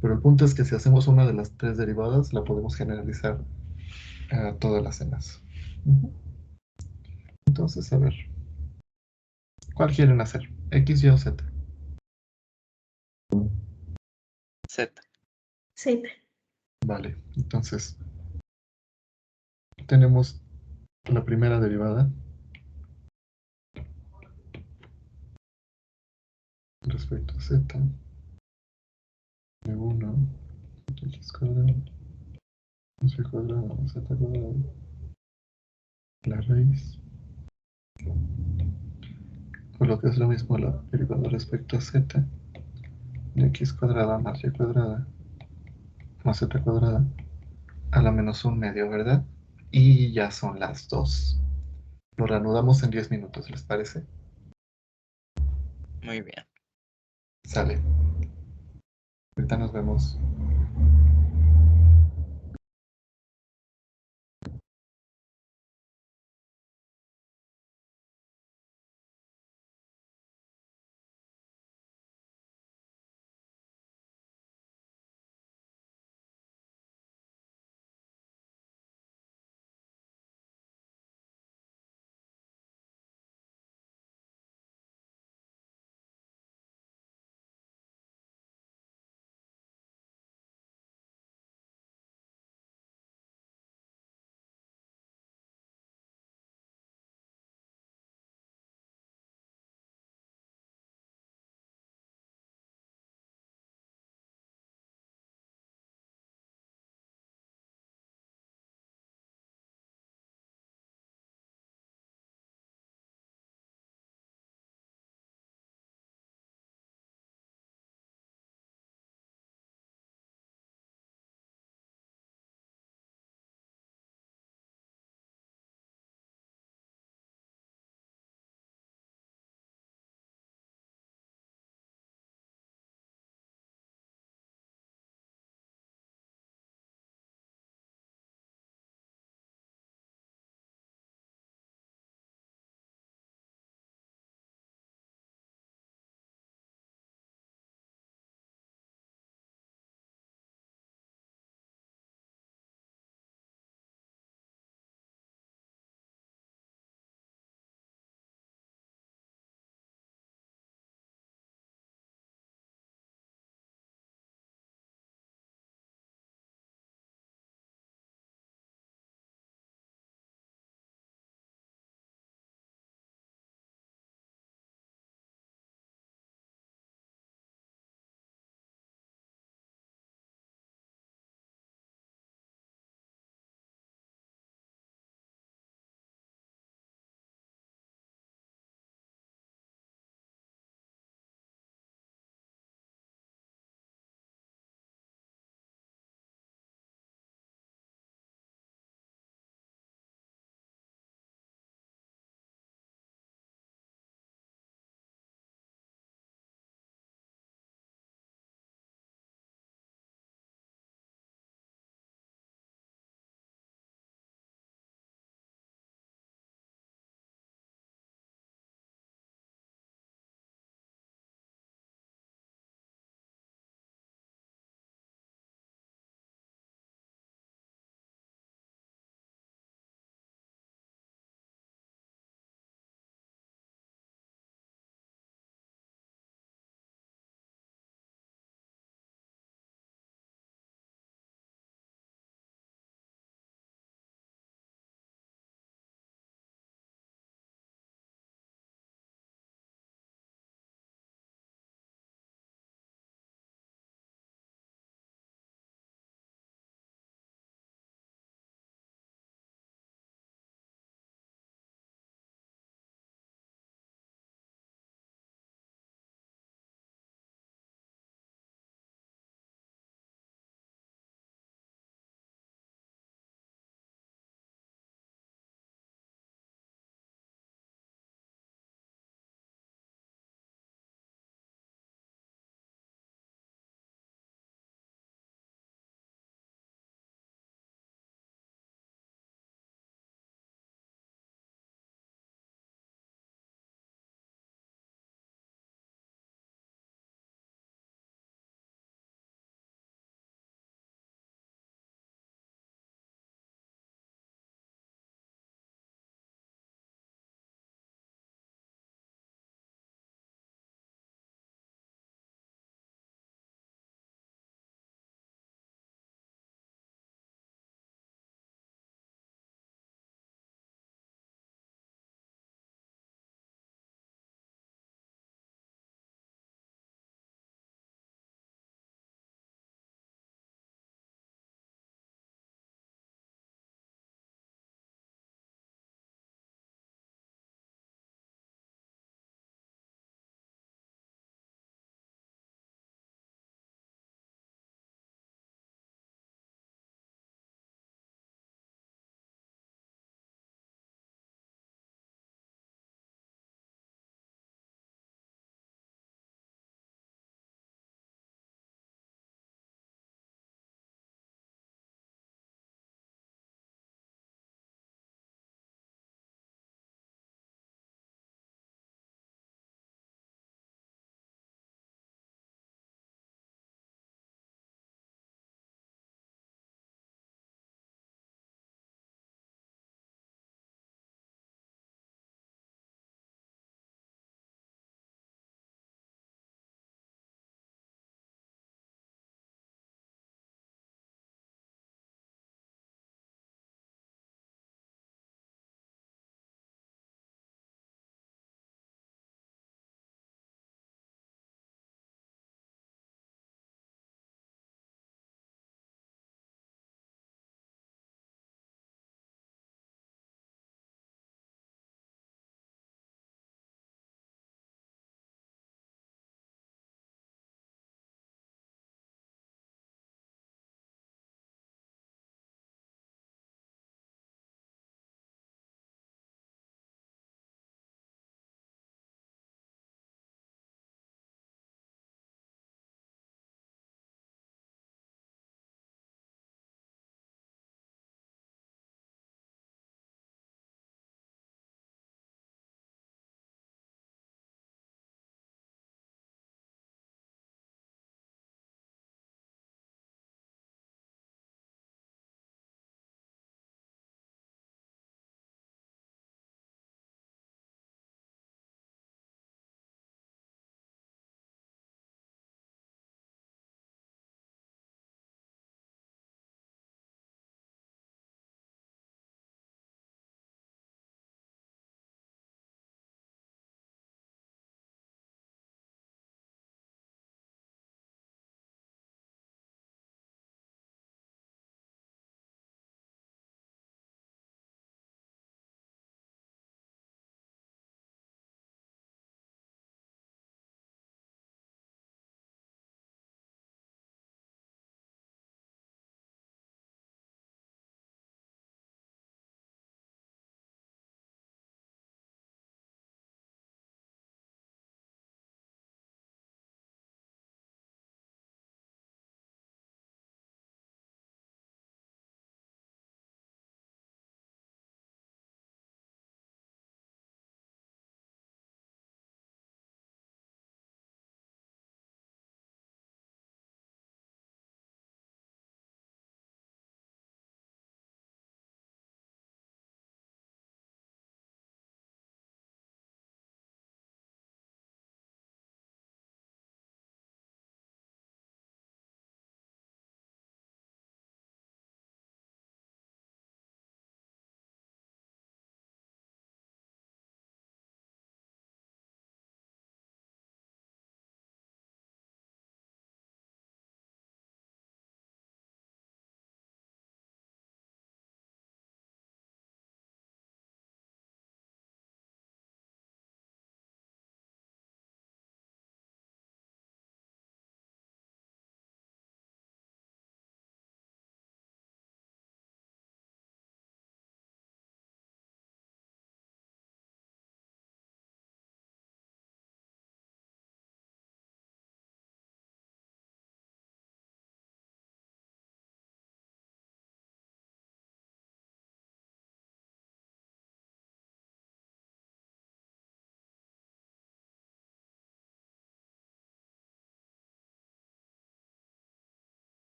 Pero el punto es que si hacemos una de las tres derivadas, la podemos generalizar a todas las demás. Entonces, a ver, ¿cuál quieren hacer? ¿X, Y o Z? Z. Z. Vale, entonces tenemos la primera derivada respecto a Z de 1 x cuadrado más y cuadrado más z cuadrado, la raíz, o lo que es lo mismo la derivada respecto a Z de x cuadrada más y cuadrada más z cuadrada a la menos un medio, ¿verdad? Y ya son las 2. Lo reanudamos en 10 minutos, ¿les parece? Muy bien. Sale. Ahorita nos vemos.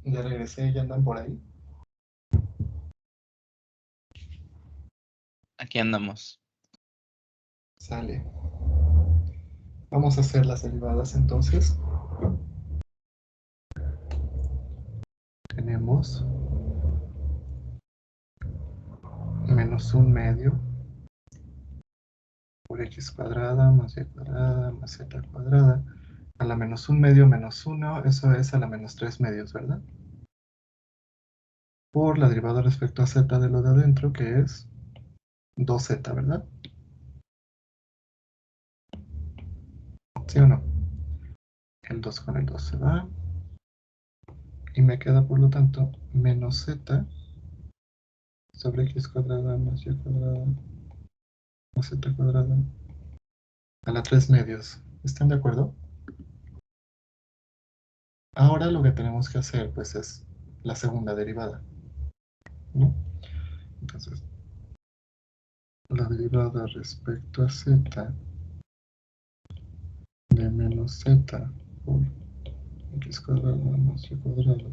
Ya regresé, ya andan por ahí. Aquí andamos. Sale. Vamos a hacer las derivadas entonces. Tenemos menos un medio por x cuadrada más y cuadrada más z cuadrada a la menos un medio menos 1, eso es a la menos 3 medios, ¿verdad? Por la derivada respecto a z de lo de adentro, que es 2z, ¿verdad? ¿Sí o no? El 2 con el 2 se va. Y me queda, por lo tanto, menos z sobre x cuadrada más y cuadrada más z cuadrada a la 3 medios. ¿Están de acuerdo? Ahora lo que tenemos que hacer, pues, es la segunda derivada, ¿no? Entonces, la derivada respecto a z de menos z por x cuadrada más y cuadrada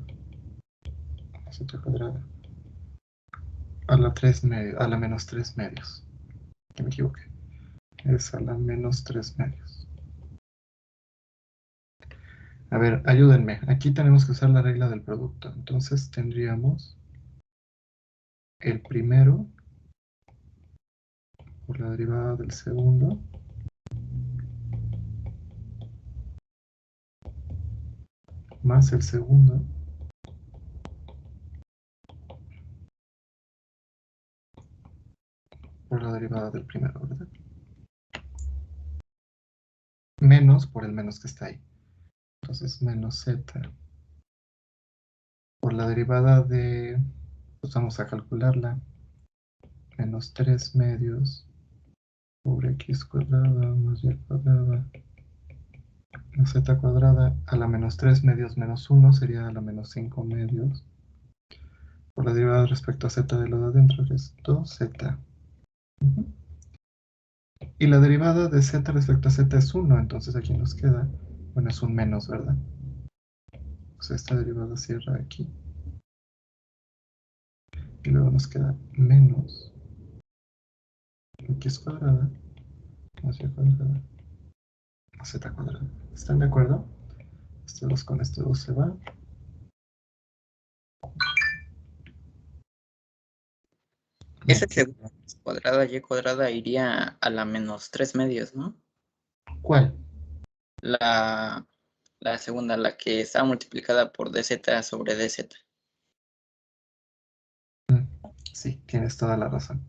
más z cuadrada a la 3 medios, a la menos 3 medios. Que me equivoqué. Es a la menos 3 medios. A ver, ayúdenme. Aquí tenemos que usar la regla del producto. Entonces tendríamos el primero por la derivada del segundo más el segundo por la derivada del primero, ¿verdad? Menos por el menos que está ahí. Entonces menos z por la derivada de, pues vamos a calcularla, menos 3 medios por x cuadrada más y cuadrada más z cuadrada a la menos 3 medios menos 1 sería a la menos 5 medios por la derivada respecto a z de lo de adentro, que es 2z. Y la derivada de z respecto a z es 1, entonces aquí nos queda, bueno, es un menos, ¿verdad? Pues esta derivada cierra aquí. Y luego nos queda menos x cuadrada más y cuadrada más z cuadrada. ¿Están de acuerdo? Este 2 con este 2 se va. Esa Me queda- segunda x cuadrada y cuadrada iría a la menos 3 medios, ¿no? ¿Cuál? La, la segunda, la que está multiplicada por dz sobre dz. Sí, tienes toda la razón.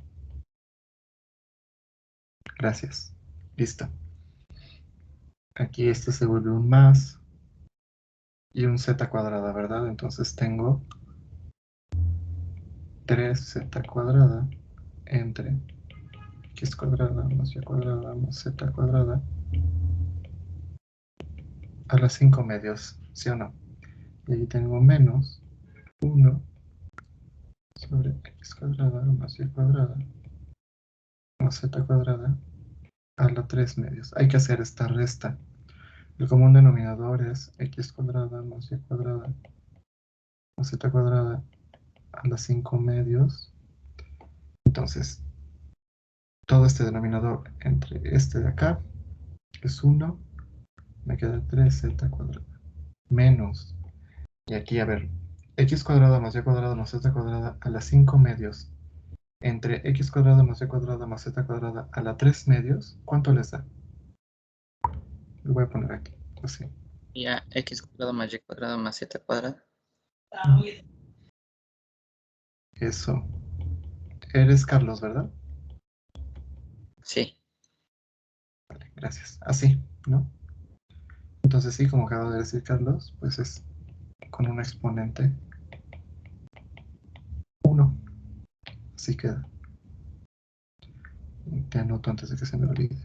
Gracias. Listo. Aquí esto se vuelve un más y un z cuadrada, ¿verdad? Entonces tengo 3z cuadrada entre x cuadrada más y cuadrada más z cuadrada a las 5 medios, ¿sí o no? Y ahí tengo menos 1 sobre x cuadrada más y cuadrada más z cuadrada a la 3 medios. Hay que hacer esta resta. El común denominador es x cuadrada más y cuadrada más z cuadrada a las 5 medios. Entonces, todo este denominador entre este de acá es 1, me queda 3z cuadrada menos, y aquí a ver, x cuadrada más y cuadrada más z cuadrada a las 5 medios entre x cuadrada más y cuadrada más z cuadrada a la 3 medios, ¿cuánto les da? Lo voy a poner aquí, así. Y a x cuadrada más y cuadrada más z cuadrada. Eso. Eres Carlos, ¿verdad? Sí. Vale, gracias. Así, ¿no? Entonces sí, como acaba de decir Carlos, pues es con un exponente 1. Así queda. Te anoto antes de que se me olvide.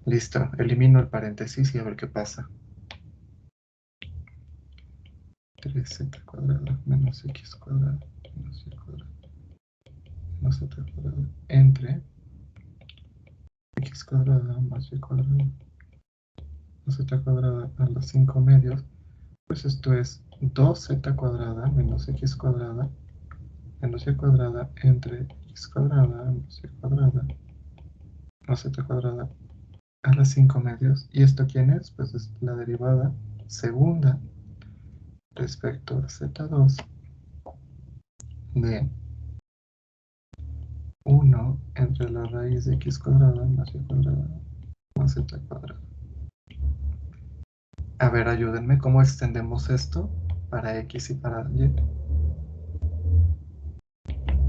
Listo. Elimino el paréntesis y a ver qué pasa. 3z cuadrada menos x cuadrada menos y cuadrada menos z cuadrada entre x cuadrada más y cuadrada z cuadrada a los 5 medios, pues esto es 2z cuadrada menos x cuadrada menos y cuadrada entre x cuadrada menos y cuadrada más z cuadrada a las 5 medios. ¿Y esto quién es? Pues es la derivada segunda respecto a z2 de 1 entre la raíz de x cuadrada más y cuadrada más z cuadrada. A ver, ayúdenme, ¿cómo extendemos esto para x y para y?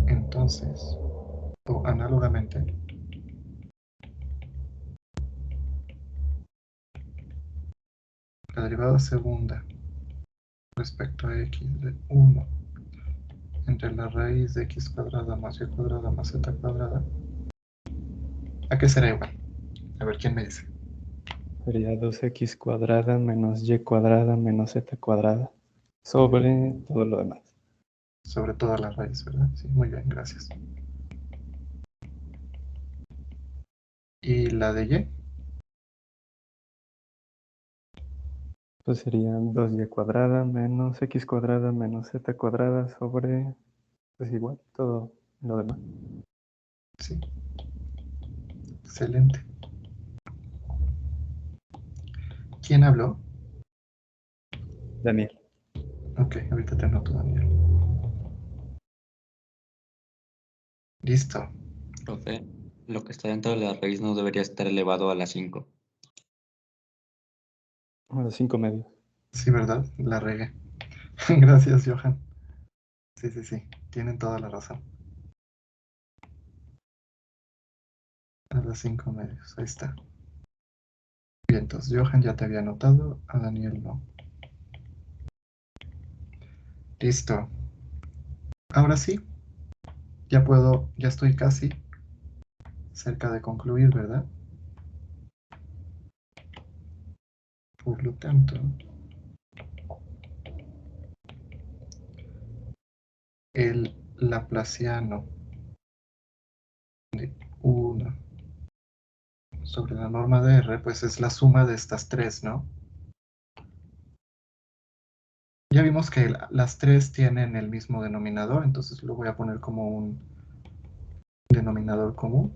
Entonces, o análogamente, la derivada segunda respecto a x de 1 entre la raíz de x cuadrada más y cuadrada más z cuadrada, ¿a qué será igual? A ver, ¿quién me dice? Sería 2x cuadrada menos y cuadrada menos z cuadrada sobre todo lo demás. Sobre toda la raíz, ¿verdad? Sí, muy bien, gracias. ¿Y la de y? Pues sería 2y cuadrada menos x cuadrada menos z cuadrada sobre, pues igual, todo lo demás. Sí. Excelente. ¿Quién habló? Daniel. Ok, ahorita te anoto, Daniel. Listo. Profe, lo que está dentro de la raíz no debería estar elevado a la 5. A los 5 medios. Sí, ¿verdad? La regué. Gracias, Johan. Sí, sí, sí. Tienen toda la razón. A las 5 medios. Ahí está. Bien, entonces Johan ya te había anotado, a Daniel no. Listo. Ahora sí, ya estoy casi cerca de concluir, ¿verdad? Por lo tanto, el laplaciano de 1 sobre la norma de R, pues es la suma de estas tres, ¿no? Ya vimos que las tres tienen el mismo denominador, entonces lo voy a poner como un denominador común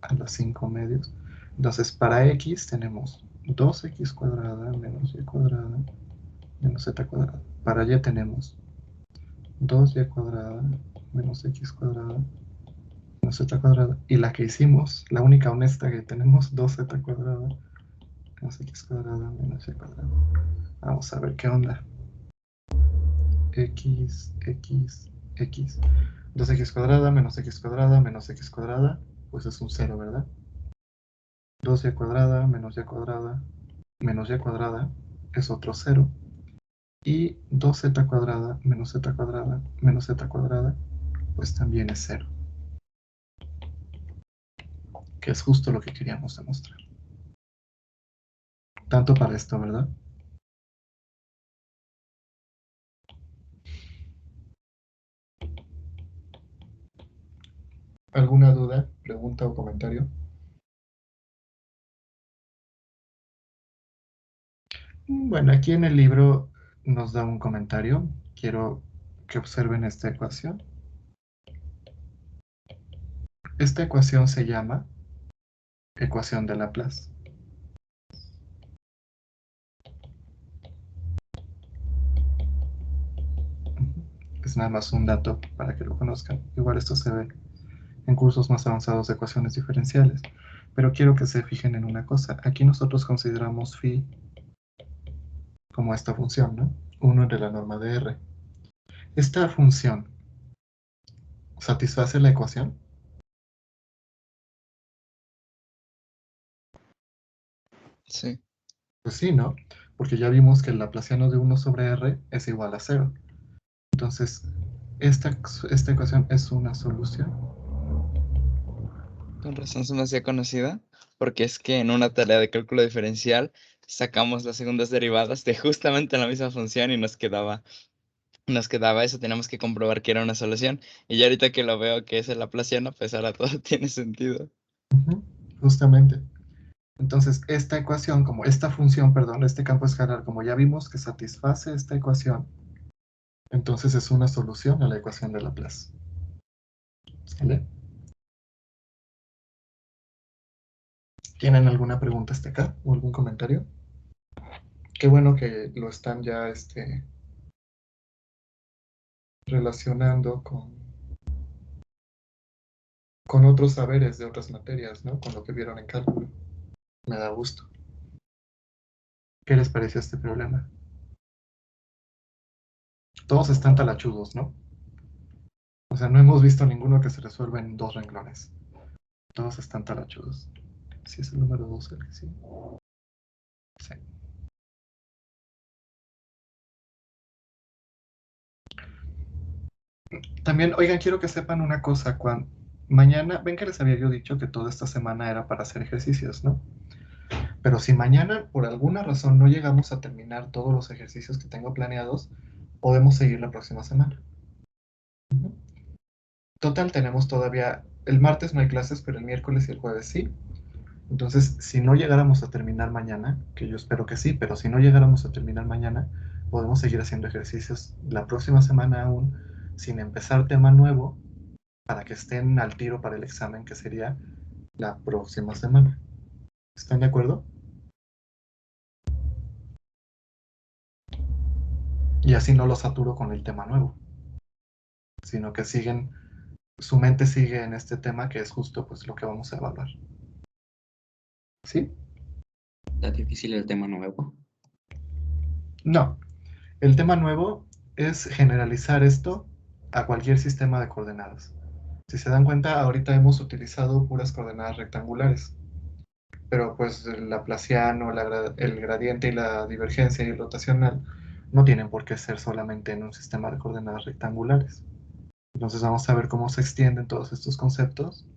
a los 5 medios. Entonces, para x tenemos 2x cuadrada menos y cuadrada menos z cuadrada. Para y tenemos 2y cuadrada menos x cuadrada menos z cuadrada. Y la que hicimos, la única honesta que tenemos, 2z cuadrada menos x cuadrada menos y cuadrada. Vamos a ver qué onda. X, 2x cuadrada menos x cuadrada menos x cuadrada, pues es un 0, ¿verdad? 2y cuadrada menos y cuadrada menos y cuadrada es otro 0. Y 2z cuadrada menos z cuadrada menos z cuadrada, pues también es 0. Que es justo lo que queríamos demostrar. Tanto para esto, ¿verdad? ¿Alguna duda, pregunta o comentario? Bueno, aquí en el libro nos da un comentario. Quiero que observen esta ecuación. Esta ecuación se llama ecuación de Laplace. Es nada más un dato para que lo conozcan. Igual esto se ve en cursos más avanzados de ecuaciones diferenciales. Pero quiero que se fijen en una cosa. Aquí nosotros consideramos phi como esta función, ¿no? 1 entre la norma de R. ¿Esta función satisface la ecuación? Sí. Pues sí, ¿no? Porque ya vimos que el laplaciano de 1 sobre R es igual a 0. Entonces, esta ecuación es una solución. Con razón se me hacía conocida, porque es que en una tarea de cálculo diferencial sacamos las segundas derivadas de justamente la misma función y nos quedaba eso, teníamos que comprobar que era una solución. Y ya ahorita que lo veo que es el laplaciano, pues ahora todo tiene sentido. Justamente. Entonces, esta ecuación, como esta función, perdón, este campo escalar, como ya vimos que satisface esta ecuación, entonces es una solución a la ecuación de Laplace. ¿Sale? ¿Tienen alguna pregunta hasta acá o algún comentario? Qué bueno que lo están ya relacionando con otros saberes de otras materias, ¿no? Con lo que vieron en cálculo. Me da gusto. ¿Qué les parece este problema? Todos están talachudos, ¿no? O sea, no hemos visto ninguno que se resuelva en 2 renglones. Todos están talachudos. ¿Sí es el número 2 el que sí? Sí. También, oigan, quiero que sepan una cosa. Mañana, ven que les había yo dicho que toda esta semana era para hacer ejercicios, ¿no? Pero si mañana, por alguna razón, no llegamos a terminar todos los ejercicios que tengo planeados, podemos seguir la próxima semana. Total, tenemos todavía, el martes no hay clases, pero el miércoles y el jueves sí. Entonces, si no llegáramos a terminar mañana, que yo espero que sí, pero si no llegáramos a terminar mañana, podemos seguir haciendo ejercicios la próxima semana aún, sin empezar tema nuevo, para que estén al tiro para el examen, que sería la próxima semana. ¿Están de acuerdo? Y así no los saturo con el tema nuevo, sino que su mente sigue en este tema que es justo pues lo que vamos a evaluar. ¿Sí? ¿Está difícil el tema nuevo? No. El tema nuevo es generalizar esto a cualquier sistema de coordenadas. Si se dan cuenta, ahorita hemos utilizado puras coordenadas rectangulares, pero pues el laplaciano, el gradiente y la divergencia y el rotacional no tienen por qué ser solamente en un sistema de coordenadas rectangulares. Entonces vamos a ver cómo se extienden todos estos conceptos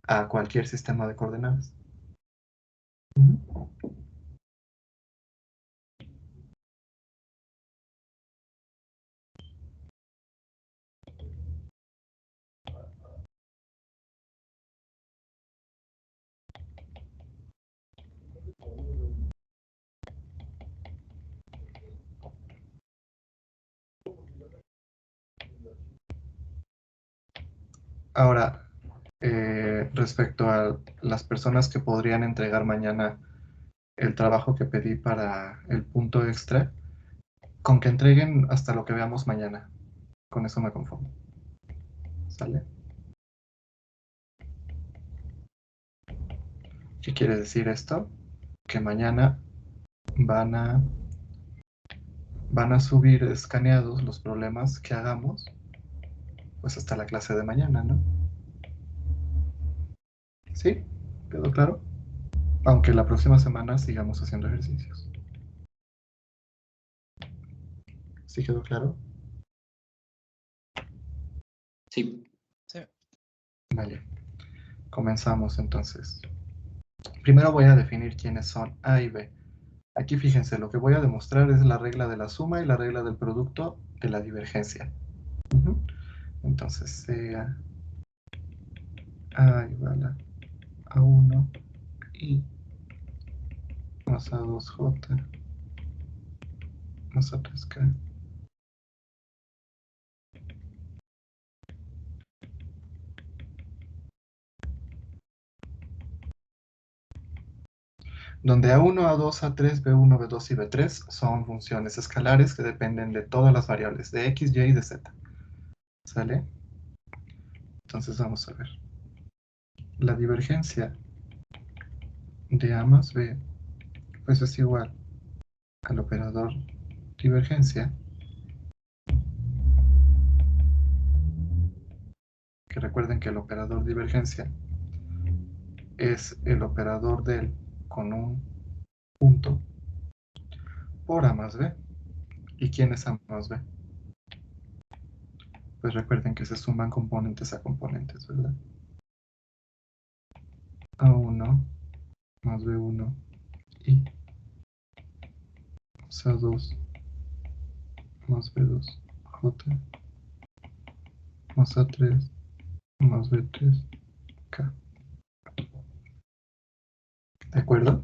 a cualquier sistema de coordenadas. Ahora, respecto a las personas que podrían entregar mañana el trabajo que pedí para el punto extra, con que entreguen hasta lo que veamos mañana. Con eso me conformo. ¿Sale? ¿Qué quiere decir esto? Que mañana van a, van a subir escaneados los problemas que hagamos, pues hasta la clase de mañana, ¿no? ¿Sí? ¿Quedó claro? Aunque la próxima semana sigamos haciendo ejercicios. ¿Sí quedó claro? Sí. Sí. Vale. Comenzamos entonces. Primero voy a definir quiénes son A y B. Aquí fíjense, lo que voy a demostrar es la regla de la suma y la regla del producto de la divergencia. Entonces sea A igual a A1 y más A2J más A3K. Donde A1, A2, A3, B1, B2 y B3 son funciones escalares que dependen de todas las variables, de X, Y y de Z. ¿Sale? Entonces vamos a ver. La divergencia de A más B pues es igual al operador divergencia, que recuerden que el operador divergencia es el operador del con un punto por A más B. ¿Y quién es A más B? Pues recuerden que se suman componentes a componentes, ¿verdad? A1 más B1 y A2 más B2 J más A3 más B3 K. ¿De acuerdo?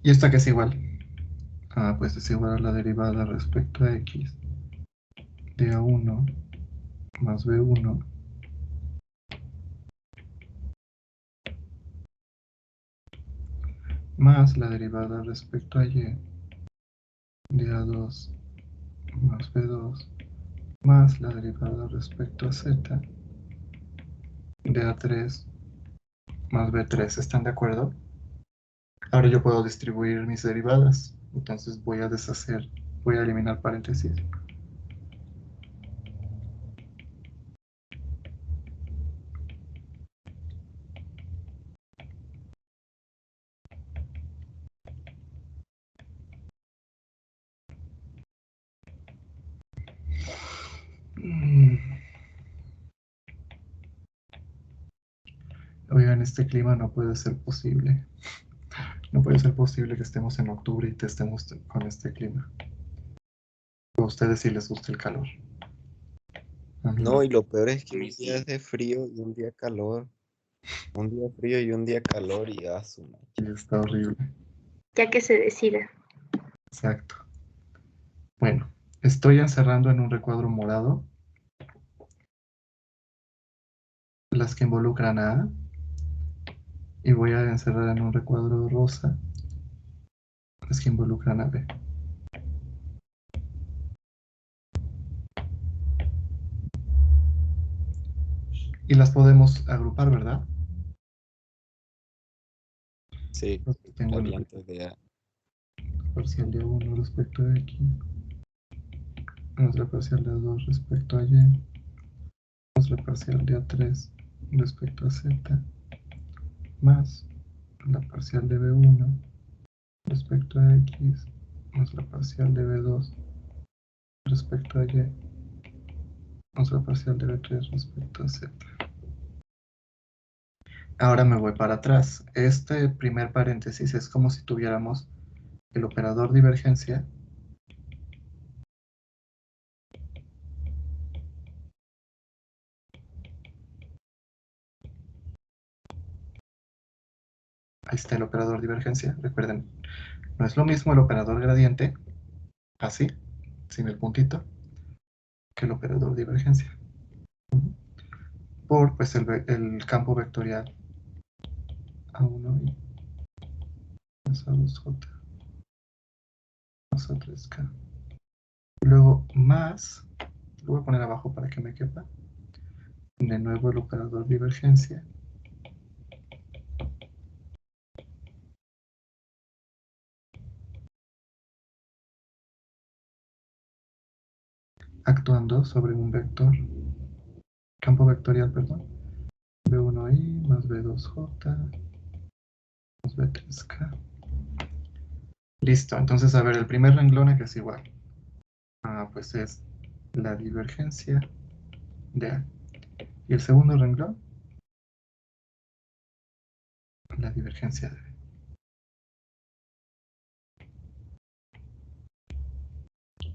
¿Y esta qué es igual? Pues es igual a la derivada respecto a x de a1 más b1 más la derivada respecto a y de a2 más b2 más la derivada respecto a z de a3 más b3. ¿Están de acuerdo? Ahora yo puedo distribuir mis derivadas. Entonces voy a deshacer, voy a eliminar paréntesis. Oigan, este clima no puede ser posible. No puede ser posible que estemos en octubre y estemos con este clima. A ustedes sí les gusta el calor. A mí No, no. y lo peor es que un día es de frío y un día calor. Un día frío y un día calor y su madre. Y está horrible. Ya que se decida. Exacto. Bueno, estoy encerrando en un recuadro morado las que involucran a A y voy a encerrar en un recuadro rosa las que involucran a B. Y las podemos agrupar, ¿verdad? Sí, Entonces tengo la variantes de A. parcial de A1 respecto a X, más la parcial de A2 respecto a Y, más la parcial de A3 respecto a Z, más la parcial de B1 respecto a X, más la parcial de B2 respecto a Y, más la parcial de B3 respecto a Z. Ahora me voy para atrás. Este primer paréntesis es como si tuviéramos el operador divergencia ahí está el operador divergencia. Recuerden, no es lo mismo el operador gradiente, así, sin el puntito, que el operador divergencia. Por pues el campo vectorial A1i más A2j más A3k. Luego más, lo voy a poner abajo para que me quepa. De nuevo el operador divergencia. Actuando sobre un vector, campo vectorial, perdón. B1i más B2j más B3k. Listo, entonces a ver, el primer renglón aquí es igual. Pues es la divergencia de A. Y el segundo renglón, la divergencia de B.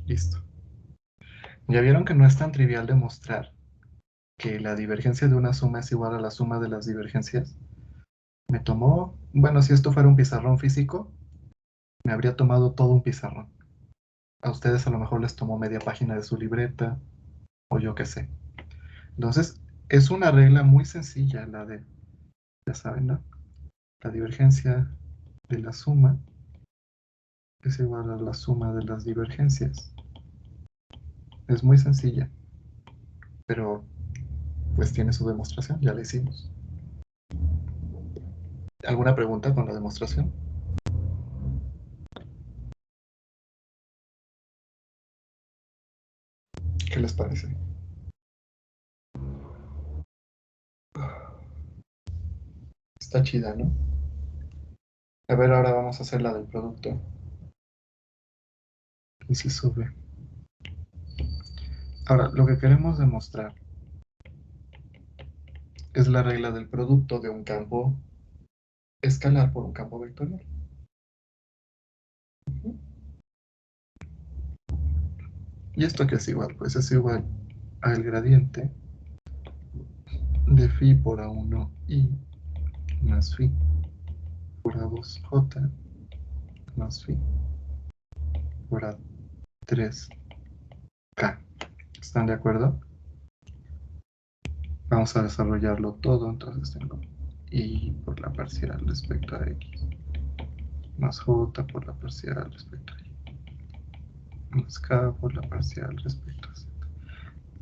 Listo. Ya vieron que no es tan trivial demostrar que la divergencia de una suma es igual a la suma de las divergencias. Me tomó, bueno, si esto fuera un pizarrón físico, me habría tomado todo un pizarrón. A ustedes a lo mejor les tomó media página de su libreta, o yo qué sé. Entonces, es una regla muy sencilla la de, ya saben, ¿no? La divergencia de la suma es igual a la suma de las divergencias. Es muy sencilla, pero pues tiene su demostración, ya la hicimos. ¿Alguna pregunta con la demostración? ¿Qué les parece? Está chida, ¿no? A ver, ahora vamos a hacer la del producto. Y se sube. Ahora, lo que queremos demostrar es la regla del producto de un campo escalar por un campo vectorial. ¿Y esto qué es igual? Pues es igual al gradiente de phi por A1i más phi por A2J más phi por A3K. ¿Están de acuerdo? Vamos a desarrollarlo todo, entonces tengo y por la parcial respecto a x, más j por la parcial respecto a y, más k por la parcial respecto a z.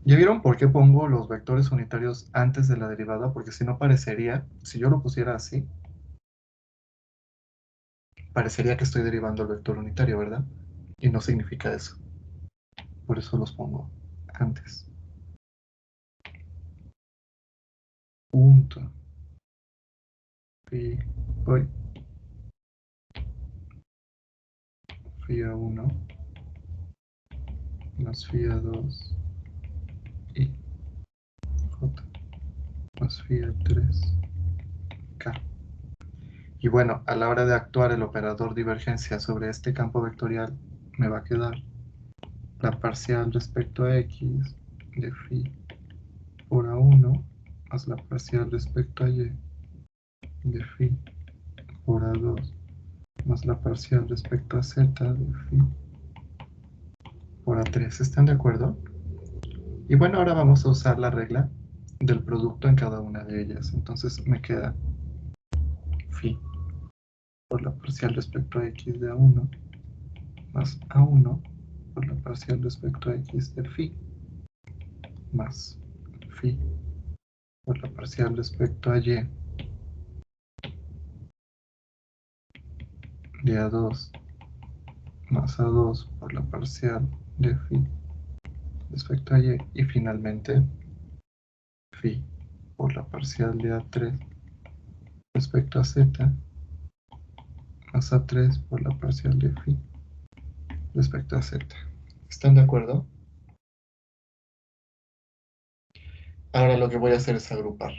¿Ya vieron por qué pongo los vectores unitarios antes de la derivada? Porque si no parecería, si yo lo pusiera así, parecería que estoy derivando el vector unitario, ¿verdad? Y no significa eso. Por eso los pongo antes. Punto. Phi, voy. Phi A1 más phi A2 y j más phi A3 k. Y bueno, a la hora de actuar el operador divergencia sobre este campo vectorial, me va a quedar la parcial respecto a x de phi por A1 más la parcial respecto a y de phi por A2 más la parcial respecto a z de phi por A3. ¿Están de acuerdo? Y bueno, ahora vamos a usar la regla del producto en cada una de ellas. Entonces me queda phi por la parcial respecto a x de A1 más A1 por la parcial respecto a x de phi más phi por la parcial respecto a y de A2 más A2 por la parcial de phi respecto a y finalmente phi por la parcial de A3 respecto a z más A3 por la parcial de phi respecto a z. ¿Están de acuerdo? Ahora lo que voy a hacer es agrupar.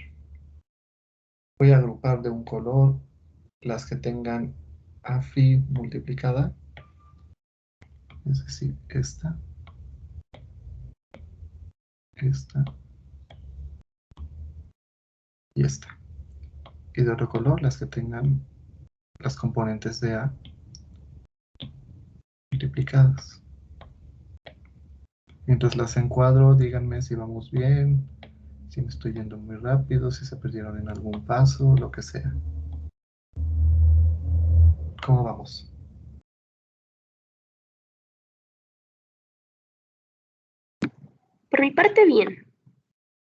Voy a agrupar de un color las que tengan a phi multiplicada, es decir, esta y esta. Y de otro color las que tengan las componentes de a multiplicadas. Mientras las encuadro, díganme si vamos bien, si me estoy yendo muy rápido, si se perdieron en algún paso, lo que sea. ¿Cómo vamos? Por mi parte, bien.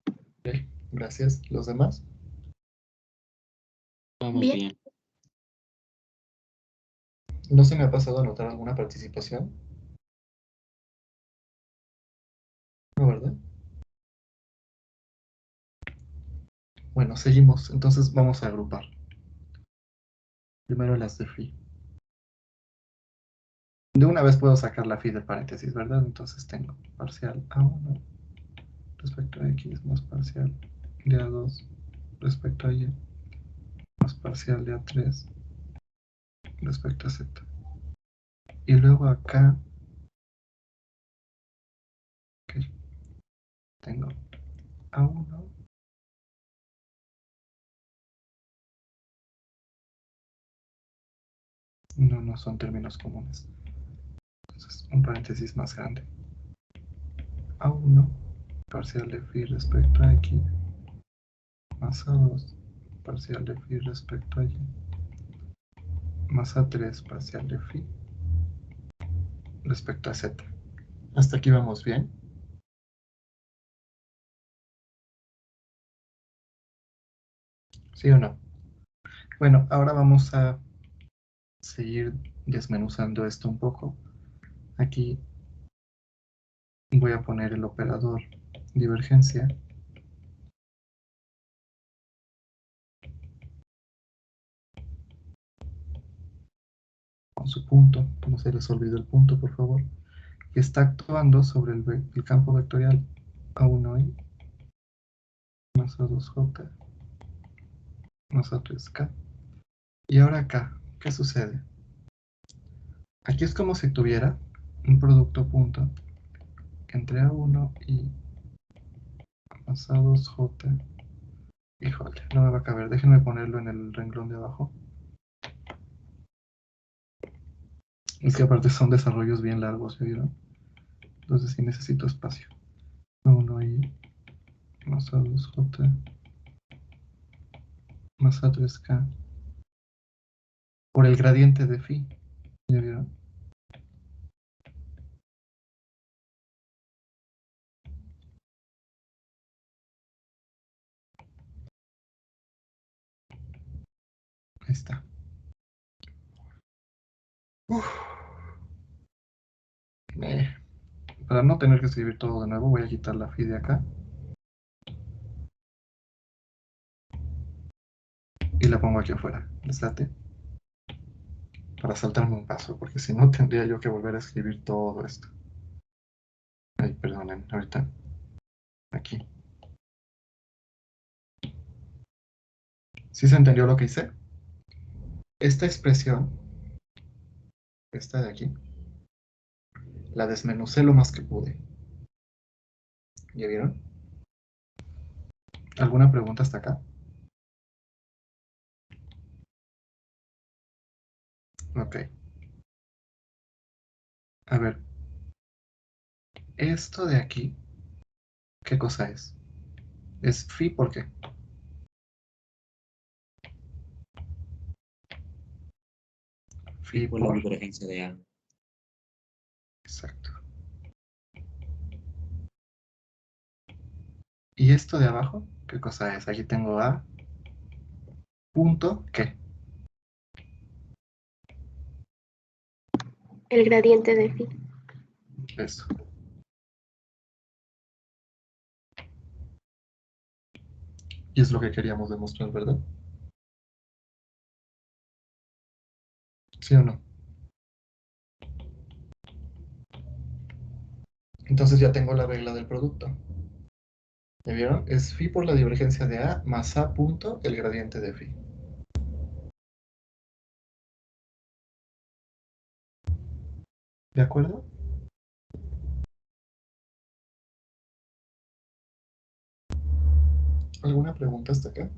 Ok, gracias. ¿Los demás? Vamos Bien. bien. ¿No se me ha pasado a notar alguna participación? No, ¿verdad? Bueno, seguimos. Entonces vamos a agrupar. Primero las de phi. De una vez puedo sacar la phi del paréntesis, ¿verdad? Entonces tengo parcial A1 respecto a x más parcial de A2 respecto a y más parcial de A3 respecto a z. Y luego acá okay, tengo A1 no son términos comunes. Entonces un paréntesis más grande. A1 parcial de phi respecto a x más A2 parcial de phi respecto a y más A3 parcial de phi respecto a z. ¿Hasta aquí vamos bien? ¿Sí o no? Bueno, ahora vamos a seguir desmenuzando esto un poco. Aquí voy a poner el operador divergencia con su punto, no se les olvide el punto, por favor, que está actuando sobre el campo vectorial A1i más A2j más A3k. Y ahora acá, ¿qué sucede? Aquí es como si tuviera un producto punto entre A1 y más A2j. Híjole, no me va a caber, déjenme ponerlo en el renglón de abajo. Es que aparte son desarrollos bien largos, ¿ya vieron? Entonces sí necesito espacio. 1i más A2J más A3K por el gradiente de phi. ¿Ya vieron? Ahí está. Uf. Para no tener que escribir todo de nuevo, voy a quitar la phi de acá. Y la pongo aquí afuera. ¿Les late? Para saltarme un paso, porque si no tendría yo que volver a escribir todo esto. Ay, perdonen, ahorita. Aquí. ¿Sí se entendió lo que hice? Esta expresión, esta de aquí, la desmenucé lo más que pude. ¿Ya vieron? ¿Alguna pregunta hasta acá? Ok. A ver, esto de aquí, ¿qué cosa es? Es phi, ¿por qué? Phi Por la por... divergencia de A. Exacto. ¿Y esto de abajo? ¿Qué cosa es? Aquí tengo A punto, ¿qué? El gradiente de phi. Eso. Y es lo que queríamos demostrar, ¿verdad? ¿Sí o no? Entonces ya tengo la regla del producto. ¿Ya vieron? Es phi por la divergencia de A más A punto el gradiente de phi. ¿De acuerdo? ¿Alguna pregunta hasta acá?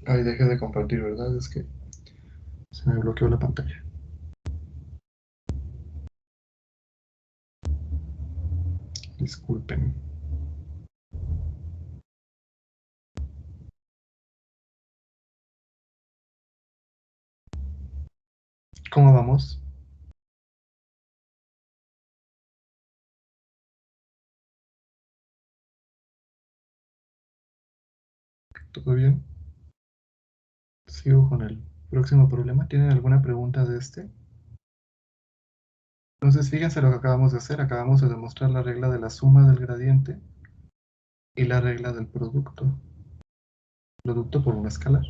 Ay, dejé de compartir, ¿verdad? Es que se me bloqueó la pantalla. Disculpen. ¿Cómo vamos? ¿Todo bien? Sigo con el próximo problema. ¿Tienen alguna pregunta de este? Entonces, fíjense lo que acabamos de hacer. Acabamos de demostrar la regla de la suma del gradiente y la regla del producto. Producto por un escalar.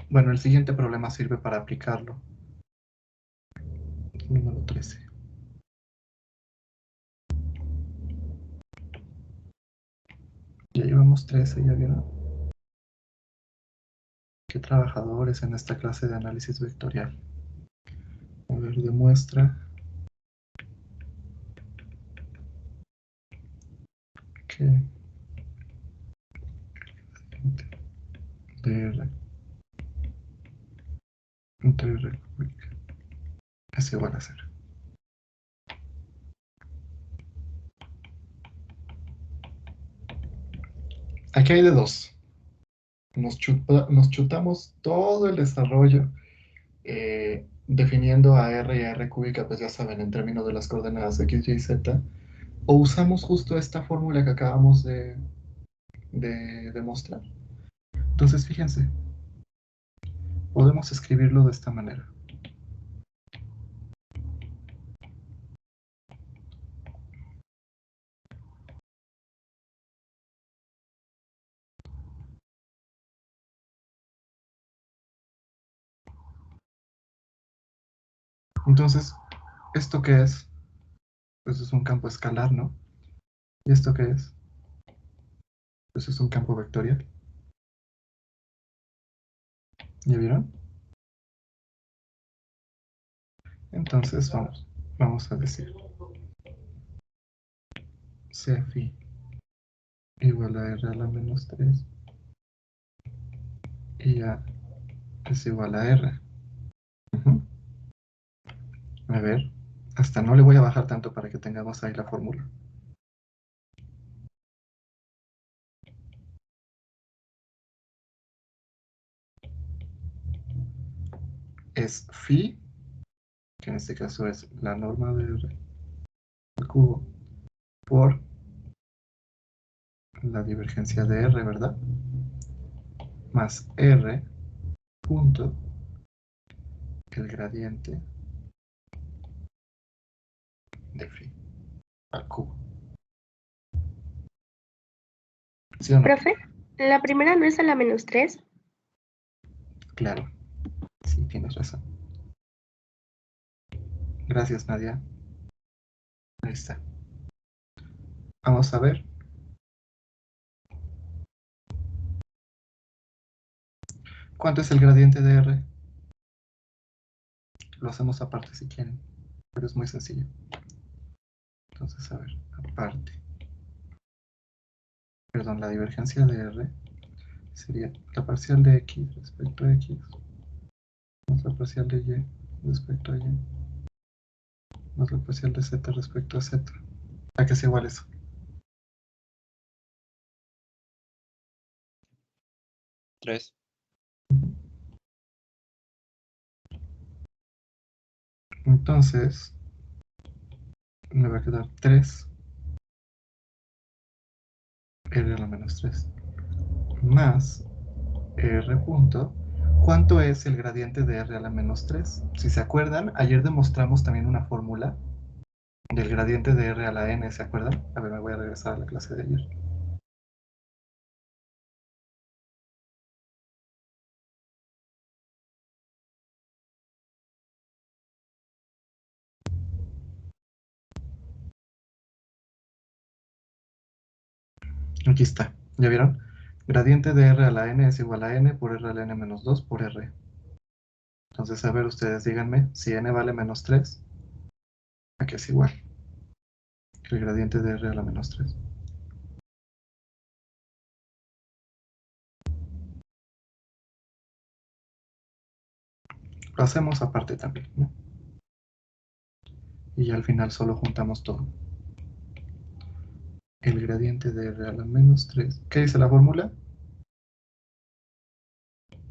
Bueno, el siguiente problema sirve para aplicarlo. Número 13. Ya llevamos 13, ¿ya vieron? Qué trabajadores en esta clase de análisis vectorial. A ver, demuestra que dr entre r cúbica es igual a 0. Aquí hay de dos. Nos chutamos todo el desarrollo definiendo a R y a R cúbica, pues ya saben, en términos de las coordenadas x, y, z, o usamos justo esta fórmula que acabamos de demostrar. Entonces, fíjense, podemos escribirlo de esta manera. Entonces, ¿esto qué es? Pues es un campo escalar, ¿no? ¿Y esto qué es? Pues es un campo vectorial. ¿Ya vieron? Entonces, vamos a decir C phi igual a R a la menos 3 y A es igual a R. A ver, hasta no le voy a bajar tanto para que tengamos ahí la fórmula. Es phi, que en este caso es la norma de R al cubo, por la divergencia de R, ¿verdad? Más R punto el gradiente de phi al cubo. ¿Sí o no? Profe, la primera no es a la menos 3. Claro, sí, tienes razón. Gracias, Nadia. Ahí está. Vamos a ver. ¿Cuánto es el gradiente de R? Lo hacemos aparte si quieren, pero es muy sencillo. Entonces, a ver, aparte. Perdón, la divergencia de R sería la parcial de X respecto a X, más la parcial de Y respecto a Y, más la parcial de Z respecto a Z. ¿A qué es igual eso? Tres. Entonces, me va a quedar 3 R a la menos 3 más R punto. ¿Cuánto es el gradiente de R a la menos 3? Si se acuerdan, ayer demostramos también una fórmula del gradiente de R a la N, ¿se acuerdan? A ver, me voy a regresar a la clase de ayer. Aquí está, ¿ya vieron? Gradiente de R a la N es igual a N por R a la N menos 2 por R. Entonces, a ver, ustedes díganme, si N vale menos 3, ¿a qué es igual? El gradiente de R a la menos 3. Lo hacemos aparte también, ¿no? Y al final solo juntamos todo. El gradiente de R a la menos 3. ¿Qué dice la fórmula?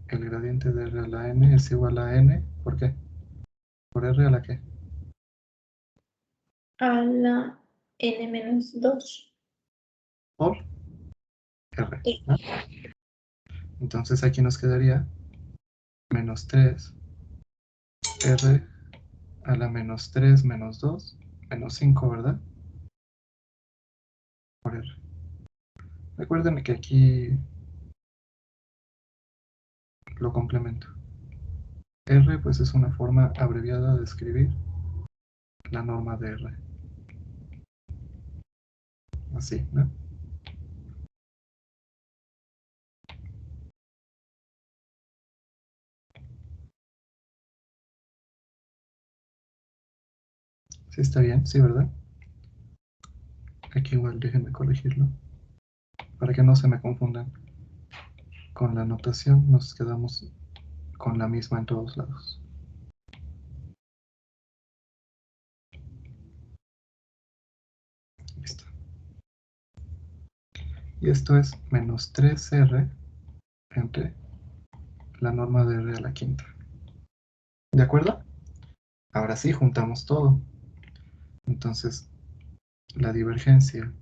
El gradiente de R a la N es igual a N, ¿por qué? ¿Por R a la qué? A la N menos 2. Por R, ¿no? Entonces aquí nos quedaría menos 3 R a la menos 3 menos 2 menos 5, ¿verdad? Por R. Recuerden que aquí lo complemento. R pues es una forma abreviada de escribir la norma de R. Así, ¿no? Sí está bien, sí, ¿verdad? Aquí igual déjenme corregirlo. Para que no se me confundan con la notación, nos quedamos con la misma en todos lados. Listo. Y esto es menos 3R entre la norma de R a la quinta. ¿De acuerdo? Ahora sí, juntamos todo. Entonces, la divergencia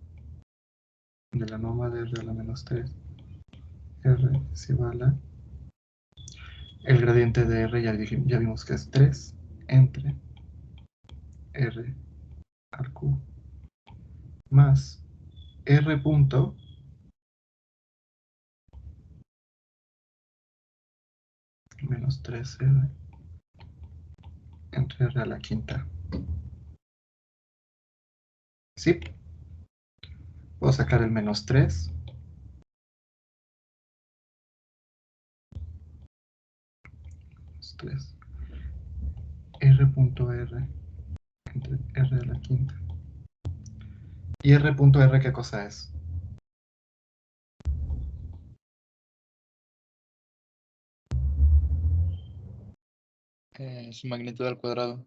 de la norma de R a la menos 3, R es igual a... El gradiente de R ya vimos que es 3 entre R al cubo más R punto menos 3R entre R a la quinta. ¿Sí? Puedo sacar el menos 3. Menos 3. R punto R entre R a la quinta. ¿Y R.R qué cosa es? Su magnitud al cuadrado.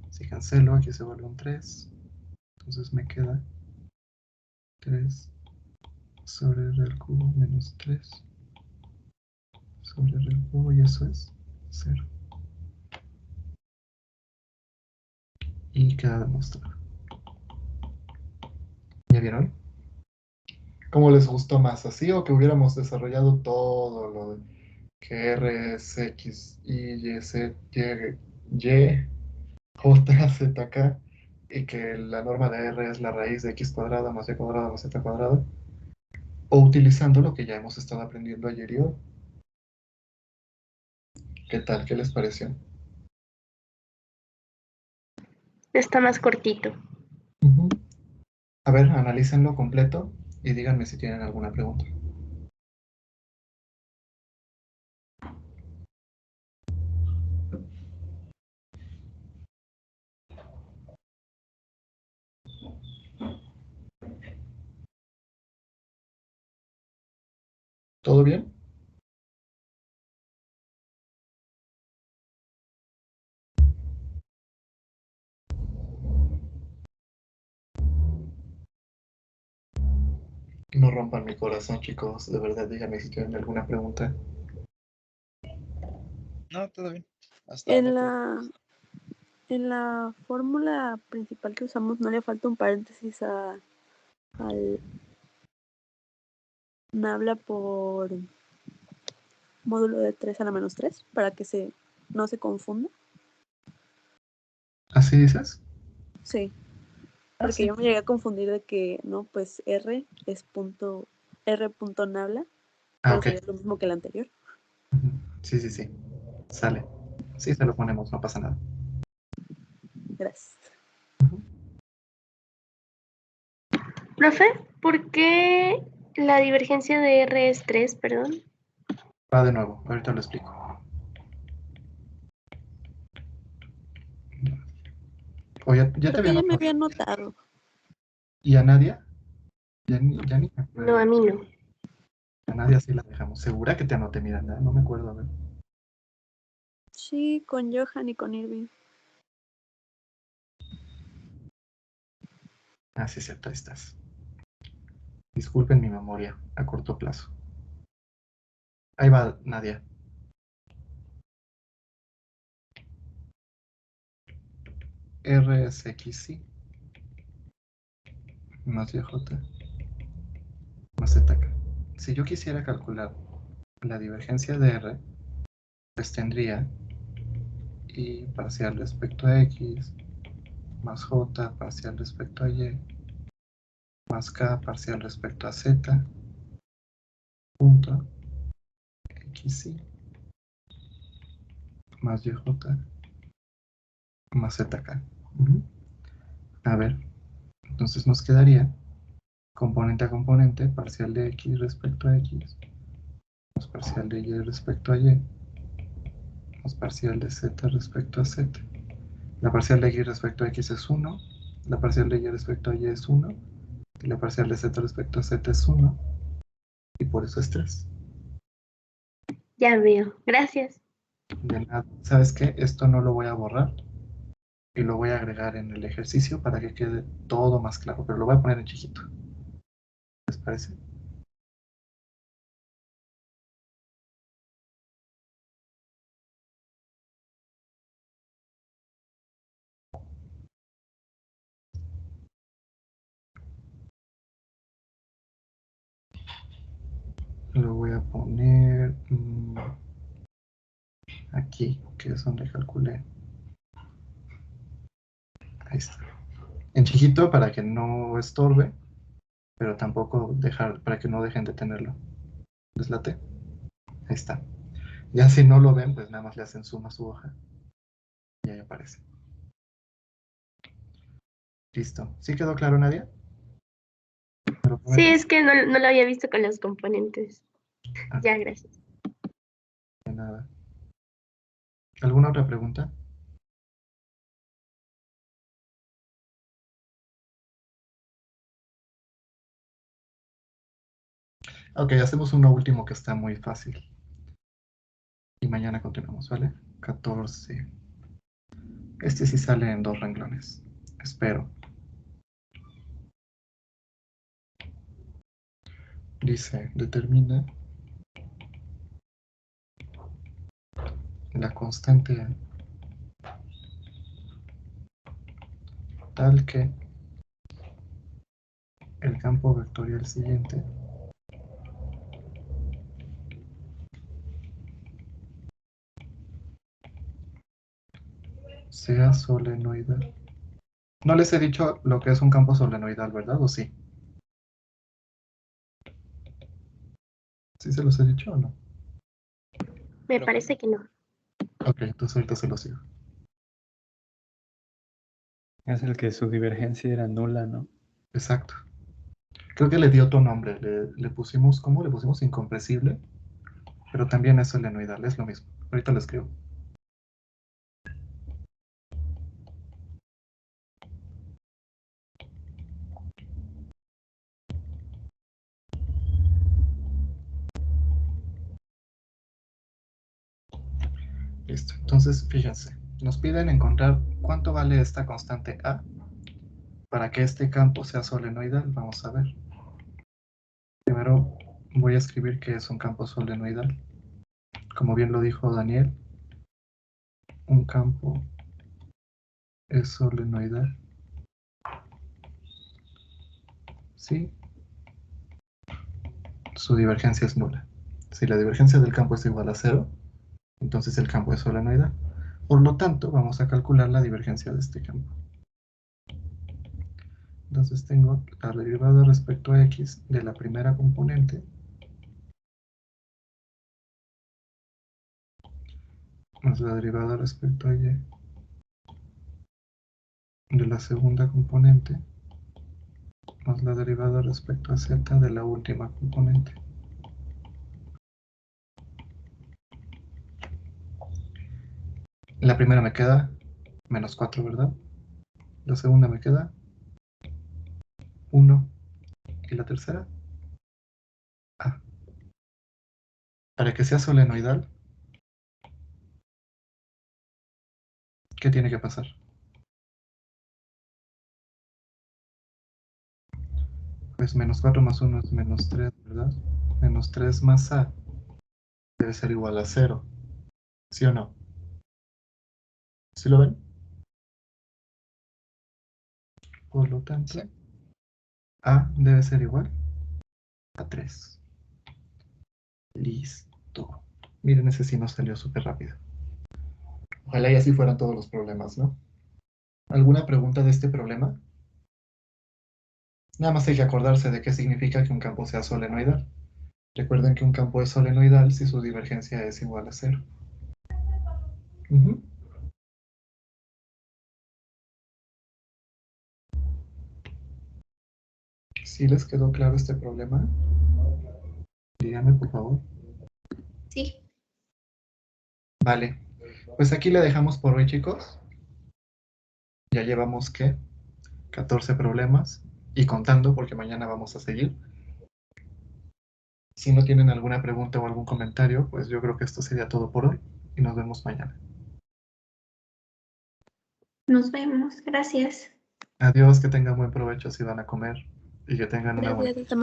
Si cancelo, aquí se vuelve un 3. Entonces me queda 3 sobre R al cubo menos 3 sobre R al cubo, y eso es 0. Y queda demostrado. ¿Ya vieron? ¿Cómo les gustó más? ¿Así o que hubiéramos desarrollado todo lo de que R es X, Y, Z, Y, J, Z, K, y que la norma de R es la raíz de X cuadrada más Y cuadrada más Z cuadrada? O utilizando lo que ya hemos estado aprendiendo ayer y hoy. ¿Qué tal? ¿Qué les pareció? Está más cortito. Ujú. A ver, analícenlo completo y díganme si tienen alguna pregunta. ¿Todo bien? No rompan mi corazón, chicos. De verdad, díganme si tienen alguna pregunta. No, todo bien. Hasta En ahora. la fórmula principal que usamos no le falta un paréntesis al nabla por módulo de 3 a la menos 3 para que no se confunda. ¿Así dices? Sí, Ah, porque sí. yo me llegué a confundir de que no, pues R es R punto nabla, Ah, pero ok. sería lo mismo que el anterior. Ujú. Sí, sí, sí. Sale. Sí, se lo ponemos, no pasa nada. Gracias. Profe, ¿por qué la divergencia de R es 3, perdón? Va de nuevo, ahorita lo explico. O ya te Creo había que ya me notado. había notado. ¿Y a Nadia? Ya ni me acuerdo. No, a mí no. A Nadia sí la dejamos. ¿Segura que te anoté, Miranda? No me acuerdo, a ver. Sí, con Johan y con Irving. Ah, sí, cierto, ahí estás. Disculpen mi memoria a corto plazo. Ahí va, Nadia. R es X, sí, más YJ más ZK. Si yo quisiera calcular la divergencia de R, pues tendría Y parcial respecto a X más J parcial respecto a Y más K parcial respecto a Z punto XY más YJ más ZK. A ver, entonces nos quedaría componente a componente, parcial de X respecto a X, más parcial de Y respecto a Y, más parcial de Z respecto a Z. La parcial de X respecto a X es 1, la parcial de Y respecto a Y es 1, y la parcial de Z respecto a Z es 1, y por eso es 3. Ya veo. Gracias. De nada. ¿Sabes qué? Esto no lo voy a borrar y lo voy a agregar en el ejercicio para que quede todo más claro, pero lo voy a poner en chiquito. ¿Les parece? Lo voy a poner aquí, que es donde calculé. Ahí está. En chiquito para que no estorbe, pero tampoco para que no dejen de tenerlo. ¿Les late? Ahí está. Ya si no lo ven, pues nada más le hacen zoom a su hoja y ahí aparece. Listo. ¿Sí quedó claro, Nadia? ¿Me lo Sí, prometes? es que no lo había visto con los componentes. Ah, Ya, gracias. de nada. ¿Alguna otra pregunta? Ok, hacemos uno último que está muy fácil. Y mañana continuamos, ¿vale? 14. Este sí sale en 2 renglones. Espero. Dice, determina la constante tal que el campo vectorial siguiente sea solenoidal. No les he dicho lo que es un campo solenoidal, ¿verdad? ¿O sí? ¿Sí se los he dicho o no? Me Creo que parece que no. Ok, entonces ahorita se los digo. Es el que su divergencia era nula, ¿no? Exacto. Creo que le dio otro nombre. Le pusimos, ¿cómo? Le pusimos incompresible. Pero también es solenoidal, es lo mismo. Ahorita lo escribo. Listo. Entonces, fíjense. Nos piden encontrar cuánto vale esta constante A para que este campo sea solenoidal. Vamos a ver. Primero voy a escribir que es un campo solenoidal. Como bien lo dijo Daniel, un campo es solenoidal. Sí, su divergencia es nula. Si la divergencia del campo es igual a 0, entonces el campo es solenoidal. Por lo tanto, vamos a calcular la divergencia de este campo. Entonces tengo la derivada respecto a x de la primera componente más la derivada respecto a y de la segunda componente más la derivada respecto a z de la última componente. La primera me queda menos 4, ¿verdad? La segunda me queda 1. ¿Y la tercera? A. Para que sea solenoidal, ¿qué tiene que pasar? Pues menos 4 más 1 es menos 3, ¿verdad? Menos 3 más A debe ser igual a 0. ¿Sí o no? ¿Sí lo ven? Por lo tanto, sí. A debe ser igual a 3. Listo. Miren, ese sí nos salió súper rápido. Ojalá y así fueran todos los problemas, ¿no? ¿Alguna pregunta de este problema? Nada más hay que acordarse de qué significa que un campo sea solenoidal. Recuerden que un campo es solenoidal si su divergencia es igual a 0. ¿Sí les quedó claro este problema? Díganme, por favor. Sí. Vale. Pues aquí le dejamos por hoy, chicos. Ya llevamos, ¿qué? 14 problemas. Y contando, porque mañana vamos a seguir. Si no tienen alguna pregunta o algún comentario, pues yo creo que esto sería todo por hoy. Y nos vemos mañana. Nos vemos. Gracias. Adiós, que tengan buen provecho si van a comer. Y que tengan una buena Gracias, hasta